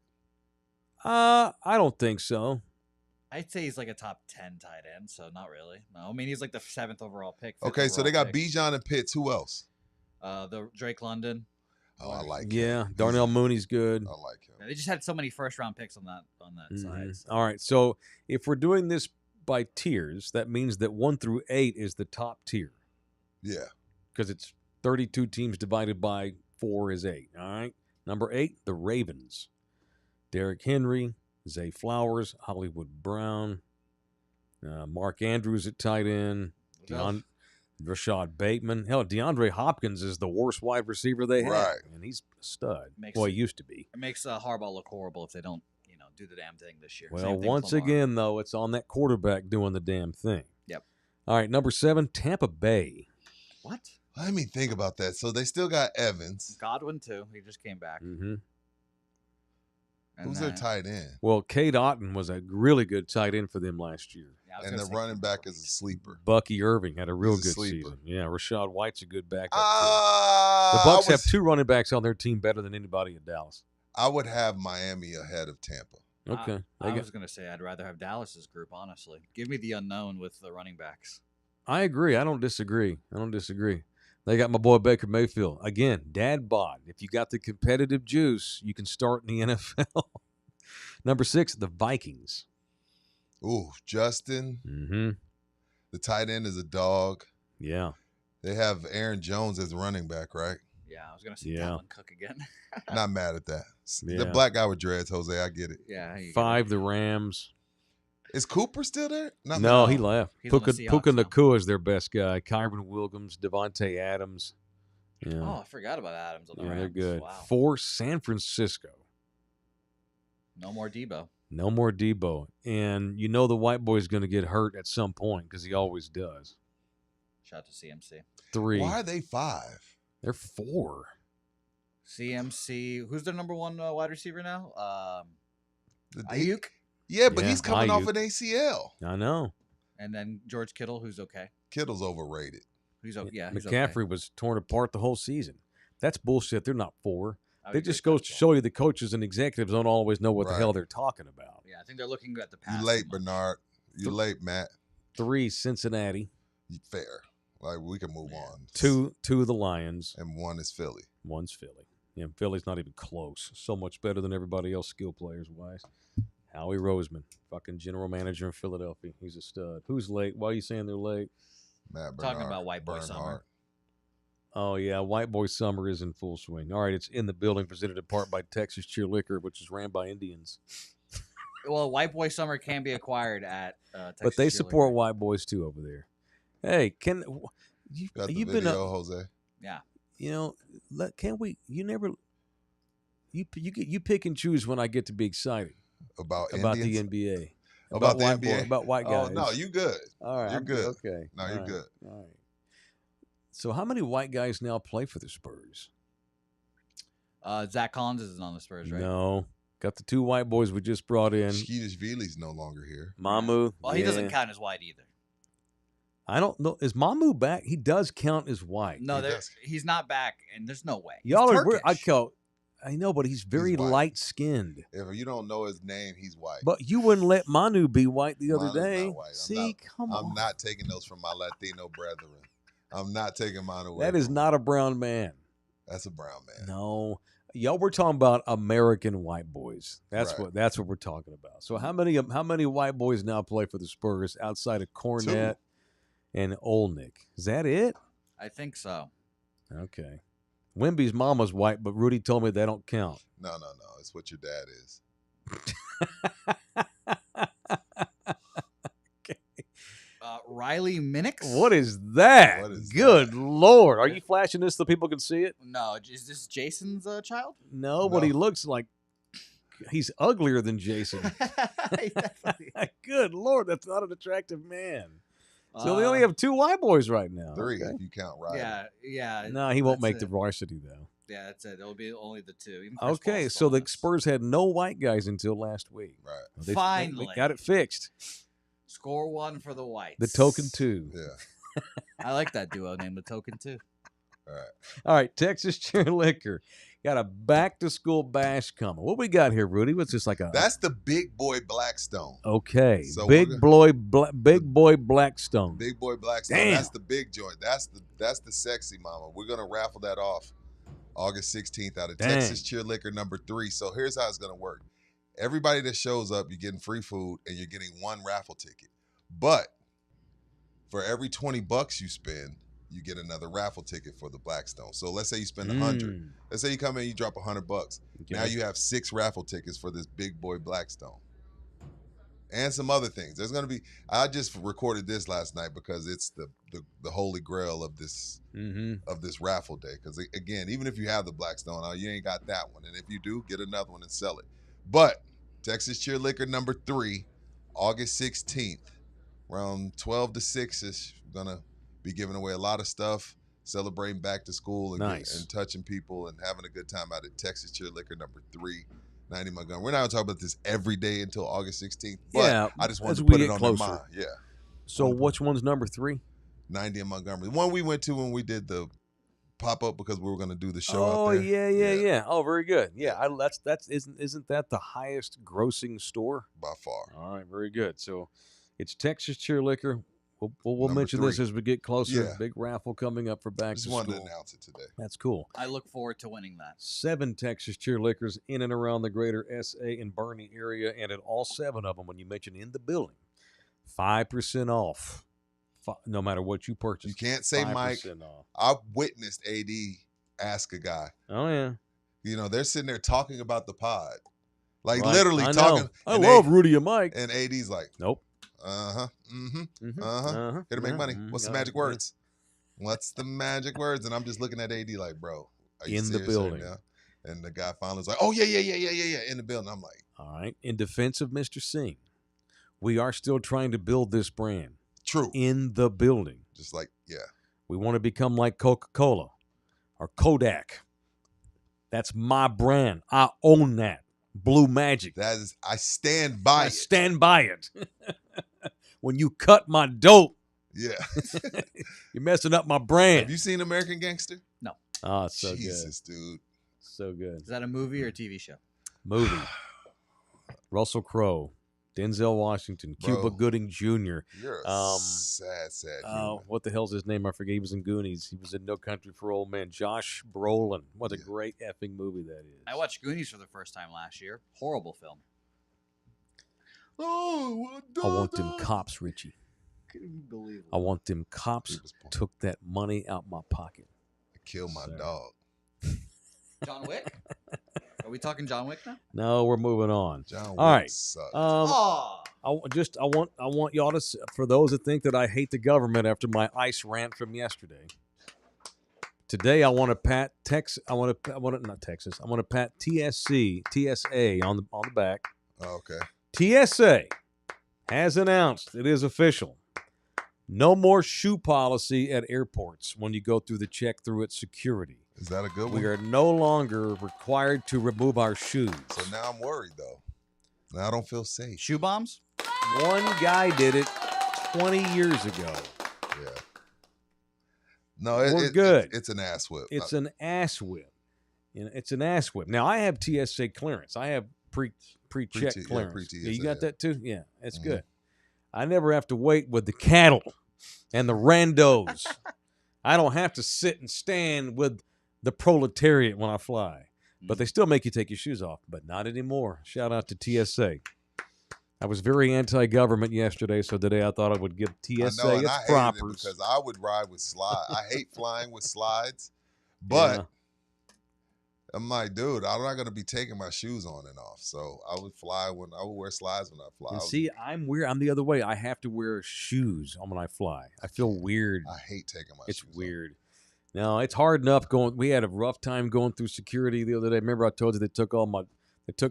S2: I don't think so.
S4: I'd say he's like a top 10 tight end, so not really. No, I mean he's like the 7th overall pick.
S3: Okay, so they got
S4: Bijan.
S3: Bijan and Pitts. Who else?
S4: The Drake London.
S3: Oh, I like
S2: Yeah,
S3: him.
S2: Darnell Mooney's good.
S3: I like him.
S4: Yeah, they just had so many first-round picks on that side. So.
S2: All right, so if we're doing this by tiers, that means that 1 through 8 is the top tier
S3: Yeah.
S2: because it's 32 teams divided by 4 is 8. All right, number 8, the Ravens. Derrick Henry, Zay Flowers, Hollywood Brown, Mark Andrews at tight end, Rashad Bateman. Hell, DeAndre Hopkins is the worst wide receiver they have,
S3: Right.
S2: and he's a stud.
S4: Makes
S2: Well,
S4: it-
S2: he used to be.
S4: It makes Harbaugh look horrible if they don't, do the damn thing this year.
S2: Well,
S4: Same thing
S2: once
S4: with Lamar.
S2: again, though, it's on that quarterback doing the damn thing.
S4: Yep.
S2: All right, number 7, Tampa Bay.
S4: What?
S3: Let me think about that. So they still got Evans.
S4: Godwin too. He just came back.
S2: Mm-hmm.
S4: And
S3: Who's their tight end?
S2: Well, Cade Otton was a really good tight end for them last year.
S4: Yeah, I was
S3: And
S4: gonna
S3: the
S4: say
S3: running
S4: Cooper.
S3: back is a sleeper.
S2: Bucky Irving had a real
S3: He's a
S2: good
S3: sleeper.
S2: season. Yeah, Rashad White's a good backup. too.
S3: The
S2: The Bucks have 2 running backs on their team better than anybody in Dallas.
S3: I would have Miami ahead of Tampa.
S2: Okay.
S4: I was going to say I'd rather have Dallas's group, honestly. Give me the unknown with the running backs.
S2: I agree. I don't disagree. They got my boy Baker Mayfield. Again, dad bod. If you got the competitive juice, you can start in the NFL. Number 6, the Vikings.
S3: Ooh, Justin.
S2: Mm-hmm.
S3: The tight end is a dog.
S2: Yeah.
S3: They have Aaron Jones as running back, right?
S4: Yeah, I was going to say
S2: Yeah.
S4: Dalvin Cook again.
S3: Not mad at that.
S2: Yeah.
S3: The black guy with dreads, Jose, I get it.
S4: Yeah. you
S2: 5, the Rams.
S3: Is Cooper still there? Not
S2: No,
S3: now.
S2: he left.
S4: He's on the
S2: Puka
S4: Seahawks now.
S2: Nacua is their best guy. Kyron Williams, Devontae Adams. Yeah,
S4: Oh, I forgot about Adams on the
S2: yeah,
S4: Rams.
S2: they're good.
S4: Wow.
S2: 4, San Francisco.
S4: No more Debo.
S2: No more Debo. And you know the white boy's going to get hurt at some point because he always does.
S4: Shout out to CMC.
S2: 3.
S3: Why are they 5?
S2: They're 4.
S4: CMC. Who's their number 1 wide receiver now?
S3: The-
S4: Ayuk.
S3: Yeah, but
S2: Yeah,
S3: he's coming off
S2: Ayuk.
S3: an ACL.
S2: I know.
S4: And then George Kittle, who's okay.
S3: Kittle's overrated.
S4: He's okay. Yeah, he's
S2: McCaffrey
S4: okay.
S2: was torn apart the whole season. That's bullshit. They're not 4.
S4: I would
S2: It
S4: agree
S2: just
S4: with
S2: goes
S4: that
S2: to
S4: as
S2: show
S4: well.
S2: you the coaches and executives don't always know what the
S3: Right.
S2: hell they're talking about.
S4: Yeah, I think they're looking at the past.
S3: You late,
S4: too much.
S3: Bernard. You late, Matt.
S2: 3, Cincinnati.
S3: You fair. Like, we can move on.
S2: 2, the Lions.
S3: And 1 is Philly.
S2: 1's Philly. Yeah, Philly's not even close. So much better than everybody else skill players wise. Howie Roseman, fucking general manager in Philadelphia. He's a stud. Who's late? Why are you saying they're late?
S3: Matt Bernard.
S4: Talking about White Boy Summer.
S3: Bernhardt.
S2: Oh, yeah. White Boy Summer is in full swing. All right. It's in the building, presented in part by Texas Cheer Liquor, which is ran by Indians.
S4: Well, White Boy Summer can be acquired at Texas
S2: But they
S4: Cheerleader.
S2: support white boys, too, over there. Hey,
S3: Got the
S2: you've
S3: video,
S2: been
S3: Jose.
S4: Yeah.
S2: you know, can't we, you never, you pick and choose when I get to be excited
S3: About
S2: about
S3: Indians?
S2: the NBA.
S3: About the
S2: white
S3: NBA?
S2: about white guys.
S3: Oh, no, you good.
S2: All right,
S3: You're
S2: I'm
S3: good.
S2: Okay.
S3: No,
S2: All
S3: you're
S2: right,
S3: good.
S2: All right. So, how many white guys now play for the Spurs?
S4: Zach Collins isn't on the Spurs, right?
S2: No, got the 2 white boys we just brought in.
S3: Skeetish Veely's no longer here.
S2: Mamu.
S4: Well, he doesn't
S2: yeah.
S4: count as white either.
S2: I don't know. Is Mamu back? He does count as white.
S4: No,
S3: He does.
S4: he's not back, and there's no way.
S2: Y'all
S4: He's
S2: are weird.
S4: Turkish.
S2: I know, but he's very
S3: white.
S2: light-skinned.
S3: If you don't know his name, he's white.
S2: But you wouldn't let Manu be white the other
S3: Manu's
S2: day.
S3: not white.
S2: See, come on.
S3: I'm not taking those from my Latino brethren. I'm not taking mine away.
S2: That is not a brown man.
S3: That's a brown man.
S2: No. Y'all, we're talking about American white boys. That's
S3: Right.
S2: what we're talking about. So how many white boys now play for the Spurs outside of Cornette and Olynyk? Is that it?
S4: I think so.
S2: Okay. Wemby's mama's white, but Rudy told me they don't count.
S3: No. It's what your dad is.
S4: Riley Minix?
S2: What is that?
S3: What is
S2: Good
S3: that?
S2: Lord. Are you flashing this so people can see it?
S4: No, is this Jason's child?
S2: No, but he
S3: No.
S2: looks like he's uglier than Jason.
S4: He definitely-
S2: Good Lord, that's not an attractive man. So they only have 2 white boys right now.
S3: 3
S2: Okay.
S3: if you count Riley.
S4: Yeah.
S2: No, he won't
S4: that's
S2: make the
S4: it.
S2: varsity, though.
S4: Yeah, that's it. It'll be only the 2. Even Chris
S2: Okay,
S4: Paul's
S2: so
S4: still
S2: the
S4: on this.
S2: Spurs had no white guys until last week.
S3: Right.
S2: They
S4: Finally.
S2: got it fixed.
S4: Score 1 for the Whites.
S2: The token 2.
S3: Yeah.
S4: I like that duo name, the token 2.
S3: All right.
S2: All right, Texas Chair Liquor got a back-to-school bash coming. What we got here, Rudy? What's this like a?
S3: That's the big boy Blackstone.
S2: Okay,
S3: So
S2: big
S3: we're
S2: boy Blackstone.
S3: Big boy Blackstone.
S2: Damn.
S3: That's the big joint. That's the sexy mama. We're gonna raffle that off August 16th out of
S2: Dang.
S3: Texas Cheer Liquor number 3. So here's how it's gonna work. Everybody that shows up, you're getting free food and you're getting 1 raffle ticket. But for every $20 you spend, you get another raffle ticket for the Blackstone. So let's say you spend 100. Let's say you come in, you drop $100.
S2: Okay.
S3: Now you have 6 raffle tickets for this big boy Blackstone. And some other things. There's gonna be. I just recorded this last night because it's the holy grail of this raffle day. Because again, even if you have the Blackstone, you ain't got that one, and if you do, get another one and sell it. But Texas Cheer Liquor number 3, August 16th, around 12 to 6ish. We're gonna be giving away a lot of stuff, celebrating back to school and,
S2: Nice.
S3: and touching people and having a good time out at Texas Cheer Liquor number 3. 90 Montgomery. We're not going to talk about this every day until August 16th, but
S2: Yeah,
S3: I just wanted
S2: as
S3: to
S2: we
S3: put it
S2: get
S3: on
S2: closer.
S3: their mind. Yeah,
S2: So which one's number 3?
S3: 90 in Montgomery. The one we went to when we did the pop-up because we were going to do the show
S2: Oh
S3: out there.
S2: yeah. Oh, very good. Yeah, isn't that the highest grossing store?
S3: By far.
S2: All right, very good. So it's Texas Cheer Liquor. We'll
S3: Number
S2: mention this
S3: 3.
S2: as we get closer.
S3: Yeah.
S2: Big raffle coming up for back
S3: Just
S2: to
S3: wanted
S2: school.
S3: to announce it today.
S2: That's cool.
S4: I look forward to winning that.
S2: 7 Texas Cheer Liquors in and around the greater SA and Bernie area, and at all 7 of them, when you mention in the building, 5% off. No matter what you purchase.
S3: You can't say, Mike,
S2: 5% off.
S3: I witnessed AD ask a guy.
S2: Oh yeah.
S3: They're sitting there talking about the pod. Like
S2: Right.
S3: literally
S2: I
S3: talking.
S2: know. I
S3: and
S2: love Rudy and Mike.
S3: And AD's like,
S2: Nope.
S3: uh-huh, mm-hmm.
S2: Mhm.
S3: Uh-huh. Here to make
S2: Yeah,
S3: money. What's the
S2: yeah,
S3: magic words? What's the magic words? And I'm just looking at AD like, bro, are you
S2: In the
S3: serious right
S2: building.
S3: now? And the guy finally was like, oh, yeah, in the building. I'm like,
S2: All right. In defense of Mr. Singh, we are still trying to build this brand
S3: true.
S2: in the building.
S3: Just like, yeah.
S2: We want to become like Coca-Cola or Kodak. That's my brand. I own that. Blue Magic.
S3: That is, I stand by
S2: I
S3: it.
S2: stand by it. When you cut my dope,
S3: Yeah.
S2: you're messing up my brand.
S3: Have you seen American Gangster?
S2: Oh, it's so
S3: Jesus, dude.
S2: good. So good.
S4: Is that a movie or a TV show?
S2: Movie. Russell Crowe, Denzel Washington, Cuba
S3: Bro.
S2: Gooding Jr.
S3: You're a sad human.
S2: What the hell's his name? I forget. He was in Goonies. He was in No Country for Old Men. Josh Brolin. What a
S3: Yeah.
S2: great effing movie that is.
S4: I watched Goonies for the first time last year. Horrible film.
S3: Oh,
S2: I want them cops, Richie.
S4: Couldn't even believe it.
S2: I want them cops
S3: People's point.
S2: took that money out my pocket.
S3: Kill my
S2: Sad.
S3: dog.
S4: John Wick? Are we talking John Wick now?
S2: No, we're moving on.
S3: John Wick
S2: All right.
S3: sucked.
S4: Oh,
S2: I want y'all to, for those that think that I hate the government after my ICE rant from yesterday. Today I want to pat not Texas. I want to pat TSA on the back.
S3: Oh, okay.
S2: TSA has announced, it is official, no more shoe policy at airports when you go through the check-through at security.
S3: Is that a good one?
S2: We are no longer required to remove our shoes.
S3: So now I'm worried, though. Now I don't feel safe.
S4: shoe bombs?
S2: One guy did it 20 years ago.
S3: Yeah. No,
S2: We're good.
S3: It's an ass whip.
S2: It's an ass whip. It's an ass whip. Now, I have TSA clearance. I have pre-check clearance.
S3: pre-TSA,
S2: You got that too? Yeah, that's
S3: Mm-hmm.
S2: good. I never have to wait with the cattle and the randos. I don't have to sit and stand with the proletariat when I fly. But they still make you take your shoes off. But not anymore. Shout out to TSA. I was very anti-government yesterday, so today I thought I would give TSA its props.
S3: Because I would ride with slides. I hate flying with slides, but I'm like, dude, I'm not gonna be taking my shoes on and off. So I would wear slides when I fly.
S2: And see, I'm weird. I'm the other way. I have to wear shoes when I fly. I feel weird.
S3: I hate taking my shoes off.
S2: It's weird. No, it's hard enough going. We had a rough time going through security the other day. Remember, I told you they took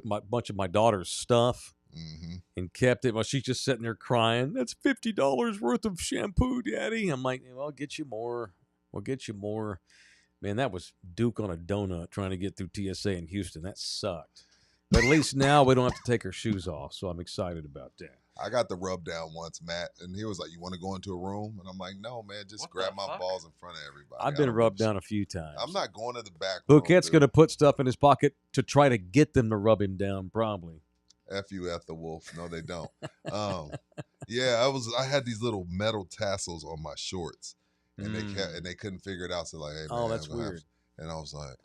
S2: my bunch of my daughter's stuff.
S3: Mm-hmm.
S2: And kept it. Well, she's just sitting there crying. That's $50 worth of shampoo, Daddy. I'm like, well, I'll get you more. We'll get you more. Man, that was Duke on a donut trying to get through TSA in Houston. That sucked. But at least now we don't have to take our shoes off, so I'm excited about that.
S3: I got the rub down once, Matt, and he was like, "You want to go into a room?" And I'm like, "No, man, just grab my balls in front of everybody."
S2: I've been rubbed down a few times.
S3: I'm not going to the back room.
S2: Bouquet's going to put stuff in his pocket to try to get them to rub him down, probably.
S3: F you, F the wolf. No, they don't. Yeah, I had these little metal tassels on my shorts, and they couldn't figure it out. So like, hey, man,
S2: that's weird.
S3: And I was like,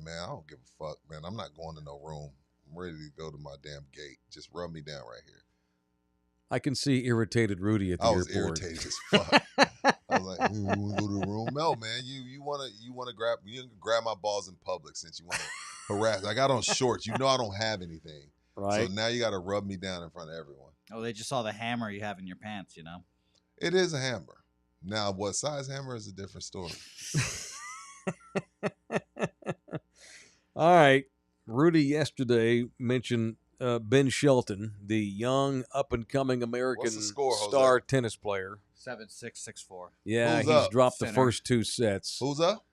S3: man, I don't give a fuck, man. I'm not going to no room. I'm ready to go to my damn gate. Just rub me down right here.
S2: I can see irritated Rudy at the airport.
S3: I was irritated as fuck. I was like, you want to go to the room? No, man. You want to grab my balls in public since you want to harass. I got on shorts. You know I don't have anything.
S2: Right.
S3: So now you got to rub me down in front of everyone.
S4: Oh, they just saw the hammer you have in your pants, you know?
S3: It is a hammer. Now, what size hammer is a different story.
S2: All right. Rudy yesterday mentioned Ben Shelton, the young, up-and-coming American star tennis player.
S4: 7-6-6-4.
S2: Yeah,
S3: Who's
S2: he's
S3: up?
S2: dropped the
S4: Sinner.
S2: first two sets.
S3: Who's up?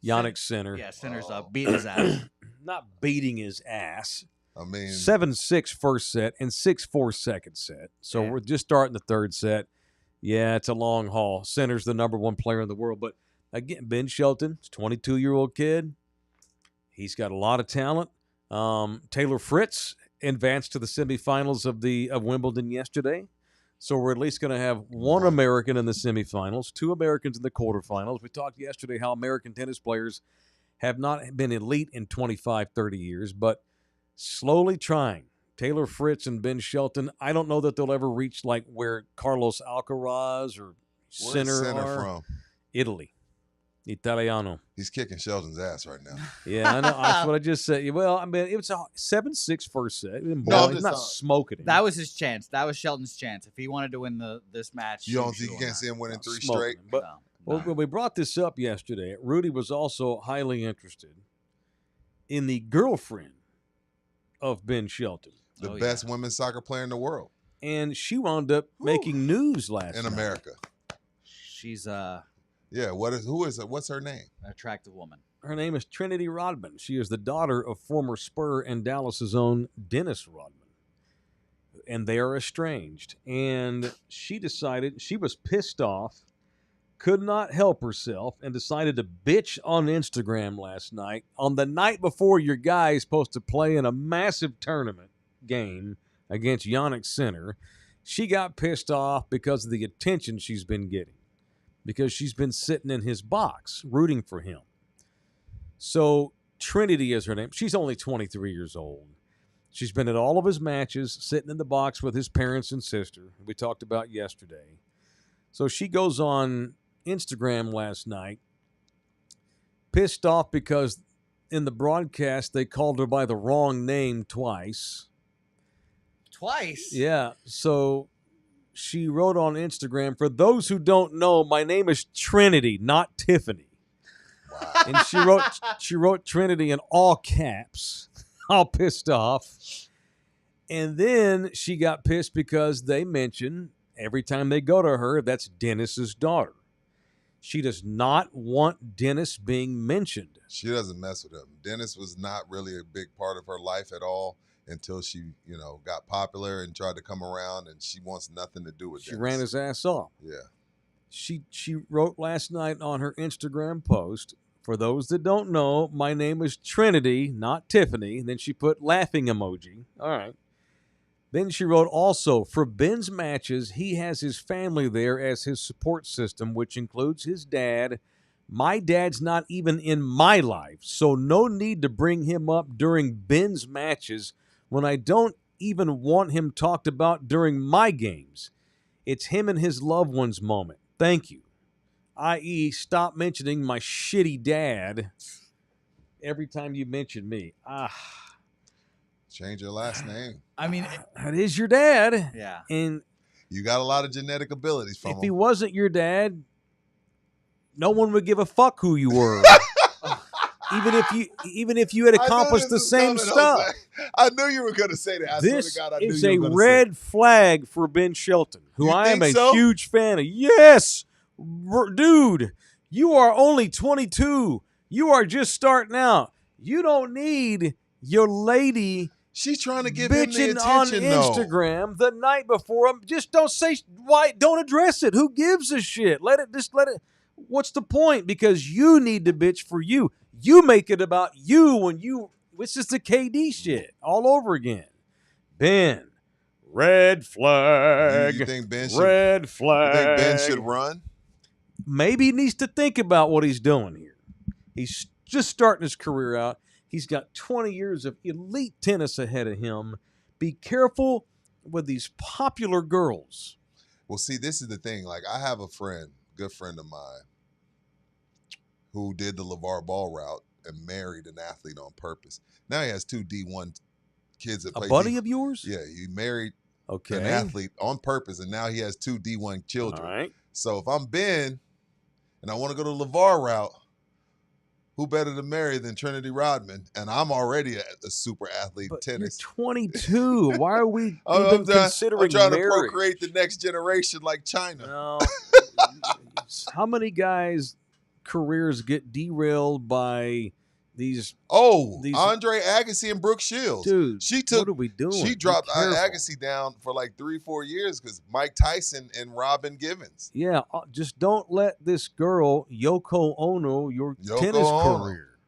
S2: Yannick Sinner.
S4: Yeah, Sinner's up. Beat his ass.
S2: Not beating his ass.
S3: I mean,
S2: 7-6 first set and 6-4 second set. So we're just starting the third set. Yeah, it's a long haul. Sinner's the number one player in the world. But again, Ben Shelton, 22-year-old kid. He's got a lot of talent. Taylor Fritz advanced to the semifinals of Wimbledon yesterday. So we're at least going to have one American in the semifinals, two Americans in the quarterfinals. We talked yesterday how American tennis players have not been elite in 25, 30 years, but slowly trying. Taylor Fritz and Ben Shelton, I don't know that they'll ever reach like where Carlos Alcaraz or Sinner are.
S3: From?
S2: Italy. Italiano.
S3: He's kicking Shelton's ass right now.
S2: Yeah, I know. That's what I just said. Well, I mean, it was a 7-6 first set. He's not smoking him.
S4: That was his chance. That was Shelton's chance. If he wanted to win this match.
S3: You can't see him winning three straight?
S2: But when we brought this up yesterday, Rudy was also highly interested in the girlfriend of Ben Shelton.
S3: The best women's soccer player in the world.
S2: And she wound up making news last night.
S3: In America.
S4: She's
S3: yeah, what's her name?
S4: an attractive woman.
S2: Her name is Trinity Rodman. She is the daughter of former Spur and Dallas's own Dennis Rodman. And they are estranged. And she decided she was pissed off, could not help herself, and decided to bitch on Instagram last night on the night before your guy is supposed to play in a massive tournament game against Yannick Sinner. She got pissed off because of the attention she's been getting, because she's been sitting in his box rooting for him. So Trinity is her name. She's only 23 years old. She's been at all of his matches, sitting in the box with his parents and sister, we talked about yesterday. So she goes on Instagram last night, pissed off because in the broadcast they called her by the wrong name twice.
S4: Twice?
S2: Yeah, so she wrote on Instagram, for those who don't know, my name is Trinity, not Tiffany.
S3: Wow.
S2: And she wrote Trinity in all caps, all pissed off. And then she got pissed because they mention every time they go to her, that's Dennis's daughter. She does not want Dennis being mentioned.
S3: She doesn't mess with him. Dennis was not really a big part of her life at all until she, got popular and tried to come around, and she wants nothing to do with Dennis.
S2: She ran his ass off.
S3: Yeah.
S2: She wrote last night on her Instagram post, for those that don't know, my name is Trinity, not Tiffany. And then she put laughing emoji. All right. Then she wrote also, for Ben's matches, he has his family there as his support system, which includes his dad. My dad's not even in my life, so no need to bring him up during Ben's matches when I don't even want him talked about during my games. It's him and his loved ones moment. Thank you. I.e., stop mentioning my shitty dad every time you mention me.
S3: Change your last name.
S4: I mean,
S2: That is your dad.
S4: yeah.
S2: And
S3: You got a lot of genetic abilities from
S2: if
S3: him.
S2: he wasn't your dad, no one would give a fuck who you were. even if you had
S3: I knew
S2: accomplished the
S3: this was
S2: same
S3: coming,
S2: stuff.
S3: Jose. I knew you were going to say that. I swear
S2: This
S3: to God, I knew
S2: is
S3: you
S2: a
S3: were gonna
S2: red flag for Ben Shelton, who
S3: You
S2: I am
S3: think
S2: a
S3: so?
S2: huge fan of. Yes, dude, you are only 22. You are just starting out. You don't need your lady
S3: She's trying to give him the
S2: bitching on
S3: attention, though.
S2: Instagram the night before. Just don't say why. Don't address it. Who gives a shit? Let it. What's the point? Because you need to bitch for you. You make it about you when you. It's just the KD shit all over again. Ben, red flag.
S3: You think Ben should?
S2: Red
S3: You
S2: flag.
S3: think Ben should run?
S2: Maybe he needs to think about what he's doing here. He's just starting his career out. He's got 20 years of elite tennis ahead of him. Be careful with these popular girls.
S3: Well, see, this is the thing. Like, I have a friend, good friend of mine, who did the LeVar Ball route and married an athlete on purpose. Now he has two D1 kids that play.
S2: A buddy of yours?
S3: Yeah, he married
S2: Okay.
S3: an athlete on purpose, and now he has two D1 children.
S2: All right.
S3: So if I'm Ben and I want to go to the LeVar route, who better to marry than Trinity Rodman? And I'm already a super athlete
S2: But
S3: in tennis.
S2: you're 22. Why are we
S3: I'm
S2: even
S3: trying-
S2: considering
S3: I'm trying to
S2: marriage?
S3: procreate the next generation like China.
S2: No. How many guys' careers get derailed by these these-
S3: Andre Agassi and Brooke Shields.
S2: dudes?
S3: She took.
S2: What are we doing?
S3: She
S2: Be
S3: dropped
S2: careful.
S3: Agassi down for like 3-4 years because Mike Tyson and Robin Givens.
S2: Yeah, just don't let this girl Yoko Ono your
S3: Yoko
S2: tennis
S3: Ono.
S2: career.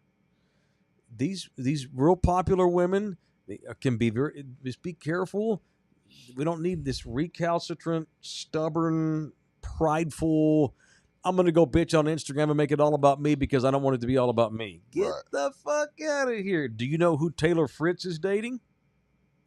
S2: These real popular women they can be very. Just be careful. We don't need this recalcitrant, stubborn, prideful. I'm gonna go bitch on Instagram and make it all about me because I don't want it to be all about me. Get
S3: Right.
S2: the fuck out of here. Do you know who Taylor Fritz is dating?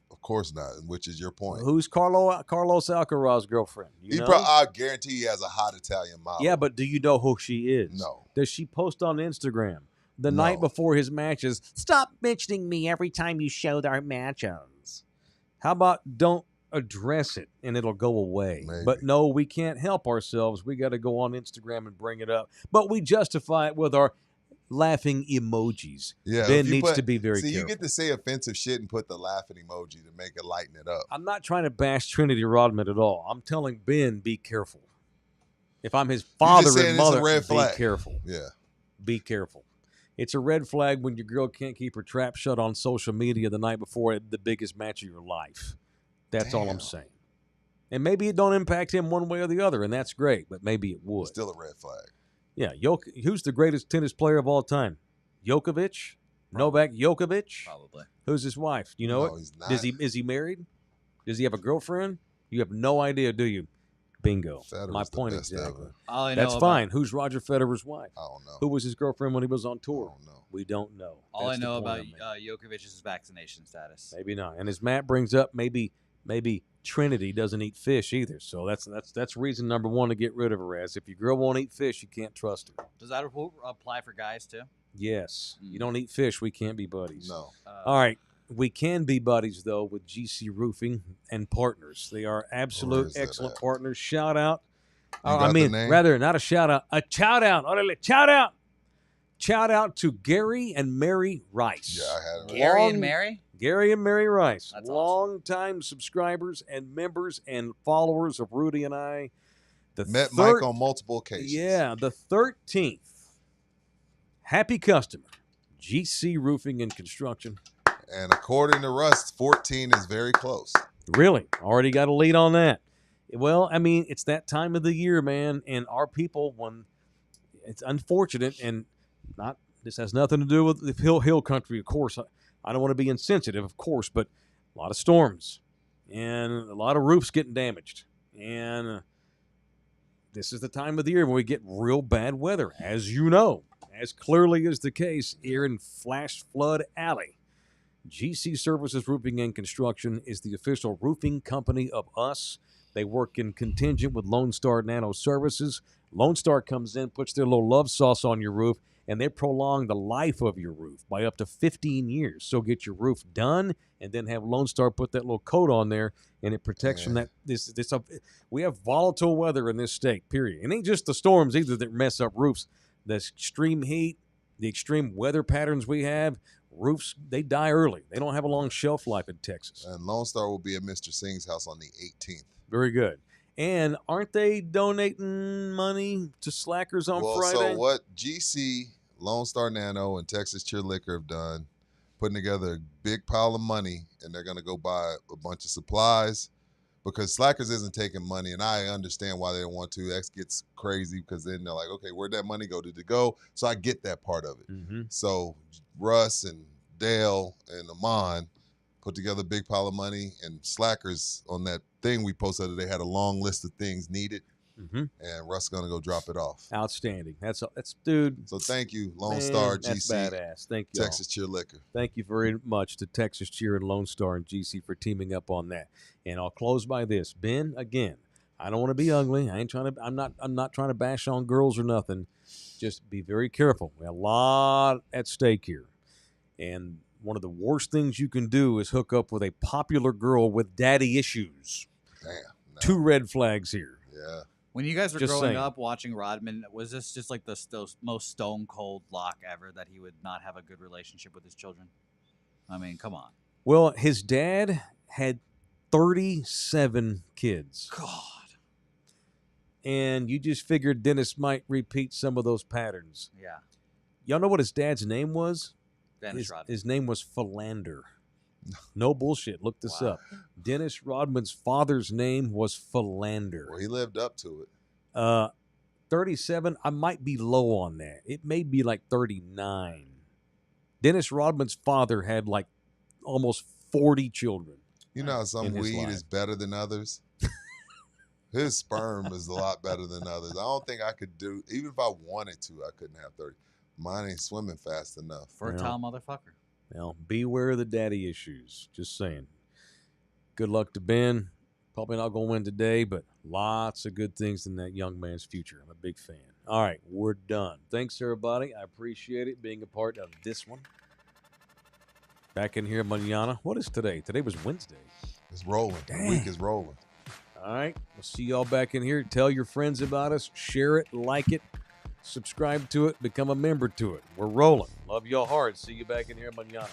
S3: Of course not, which is your point.
S2: Who's Carlos Alcaraz's girlfriend? You know?
S3: I guarantee he has a hot Italian model.
S2: Yeah, but do you know who she is?
S3: No.
S2: Does she post on Instagram the
S3: No.
S2: night before his matches? Stop mentioning me every time you show our matches. How about don't address it and it'll go away?
S3: Maybe.
S2: But no, we can't help ourselves. We got to go on Instagram and bring it up. But we justify it with our laughing emojis.
S3: Yeah,
S2: Ben
S3: if you
S2: needs to be very
S3: See,
S2: careful.
S3: you get to say offensive shit and put the laughing emoji to make it lighten it up.
S2: I'm not trying to bash Trinity Rodman at all. I'm telling Ben, be careful. If I'm his father
S3: saying
S2: and
S3: it's a
S2: mother,
S3: red
S2: be
S3: flag.
S2: careful.
S3: Yeah.
S2: Be careful. It's a red flag when your girl can't keep her trap shut on social media the night before the biggest match of your life. That's all I'm
S3: Damn.
S2: saying. And maybe it don't impact him one way or the other, and that's great, but maybe it would.
S3: It's still a red flag.
S2: Yeah, who's the greatest tennis player of all time? Djokovic? Novak Djokovic?
S4: Probably.
S2: Who's his wife? Do you know
S3: No,
S2: it?
S3: he's not.
S2: Is he married? Does he have a girlfriend? You have no idea, do you? Bingo.
S3: Federer's
S2: My
S3: the
S2: point
S3: best
S2: exactly.
S3: ever.
S4: All I know
S2: That's
S4: about-
S2: fine. Who's Roger Federer's wife?
S3: I don't know.
S2: Who was his girlfriend when he was on
S3: I
S2: tour?
S3: don't know.
S2: We don't know.
S4: All I
S2: That's the
S4: know
S2: point
S4: about
S2: I'm making.
S4: Djokovic's vaccination status.
S2: Maybe not. And as Matt brings up, maybe Trinity doesn't eat fish either. So that's reason number one to get rid of her. As if your girl won't eat fish, you can't trust her.
S4: Does that apply for guys too?
S2: Yes, you don't eat fish, we can't be buddies.
S3: No.
S2: All right, we can be buddies though with GC Roofing and Partners. They are
S3: Where
S2: absolute
S3: is that
S2: excellent
S3: at?
S2: partners. Shout out.
S3: got the name?
S2: Rather not a shout out, a shout out. Shout out. Shout out to Gary and Mary Rice.
S3: Yeah, I had it.
S4: Gary
S2: Long-
S4: and Mary?
S2: Gary and Mary Rice,
S4: That's awesome.
S2: long-time subscribers and members and followers of Rudy and I. The
S3: Met
S2: thir-
S3: Mike on multiple occasions.
S2: Yeah, the 13th. Happy customer, GC Roofing and Construction.
S3: And according to Russ, 14 is very close.
S2: Really? Already got a lead on that. Well, I mean, it's that time of the year, man, and our people, when it's unfortunate, and not this has nothing to do with the hill country, of course. I don't want to be insensitive, of course, but a lot of storms and a lot of roofs getting damaged, and this is the time of the year when we get real bad weather, as you know, as clearly is the case here in Flash Flood Alley. GC Services Roofing and Construction is the official roofing company of us. They work in contingent with Lone Star Nano Services. Lone Star comes in, puts their little love sauce on your roof, and they prolong the life of your roof by up to 15 years. So get your roof done and then have Lone Star put that little coat on there, and it protects from that. We have volatile weather in this state, period. It ain't just the storms either that mess up roofs. The extreme heat, the extreme weather patterns we have, roofs, they die early. They don't have a long shelf life in Texas.
S3: And Lone Star will be at Mr. Singh's house on the 18th.
S2: Very good. And aren't they donating money to Slackers on Friday?
S3: So what GC, Lone Star Nano, and Texas Cheer Liquor have done, putting together a big pile of money, and they're going to go buy a bunch of supplies because Slackers isn't taking money, and I understand why they don't want to. That gets crazy because then they're like, okay, where'd that money go? Did it go? So I get that part of it.
S2: Mm-hmm.
S3: So Russ and Dale and Amon put together a big pile of money, and Slackers on that thing we posted, they had a long list of things needed,
S2: Mm-hmm.
S3: and Russ going to go drop it off.
S2: Outstanding. That's dude.
S3: So thank you, Lone
S2: Man,
S3: Star,
S2: that's
S3: GC,
S2: badass. Thank you.
S3: Texas Cheer Liquor.
S2: Thank you very much to Texas Cheer and Lone Star and GC for teaming up on that. And I'll close by this. Ben, again, I don't want to be ugly. I'm not trying to bash on girls or nothing. Just be very careful. We have a lot at stake here. And one of the worst things you can do is hook up with a popular girl with daddy issues.
S3: Damn. No.
S2: 2 red flags here.
S3: Yeah.
S4: When you guys were
S2: Just
S4: growing
S2: saying.
S4: up watching Rodman, was this just like the most stone cold lock ever that he would not have a good relationship with his children? I mean, come on.
S2: Well, his dad had 37 kids.
S4: God.
S2: And you just figured Dennis might repeat some of those patterns.
S4: Yeah.
S2: Y'all know what his dad's name was?
S4: Dennis Rodman.
S2: His name was Philander. No bullshit. Look this
S4: Wow.
S2: up. Dennis Rodman's father's name was Philander.
S3: Well, he lived up to it.
S2: 37, I might be low on that. It may be like 39. Dennis Rodman's father had like almost 40 children.
S3: You know how some
S2: in his
S3: weed
S2: life.
S3: is better than others? His sperm is a lot better than others. I don't think I could do, even if I wanted to, I couldn't have 30. Mine ain't swimming fast enough.
S4: Fertile motherfucker.
S2: Well, beware of the daddy issues. Just saying. Good luck to Ben. Probably not going to win today, but lots of good things in that young man's future. I'm a big fan. All right, we're done. Thanks, everybody. I appreciate it being a part of this one. Back in here mañana. What is today? Today was Wednesday.
S3: It's rolling.
S2: Dang.
S3: The week is rolling.
S2: All right, we'll see y'all back in here. Tell your friends about us. Share it, like it, subscribe to it, become a member to it. We're rolling. Love y'all hard. See you back in here mañana.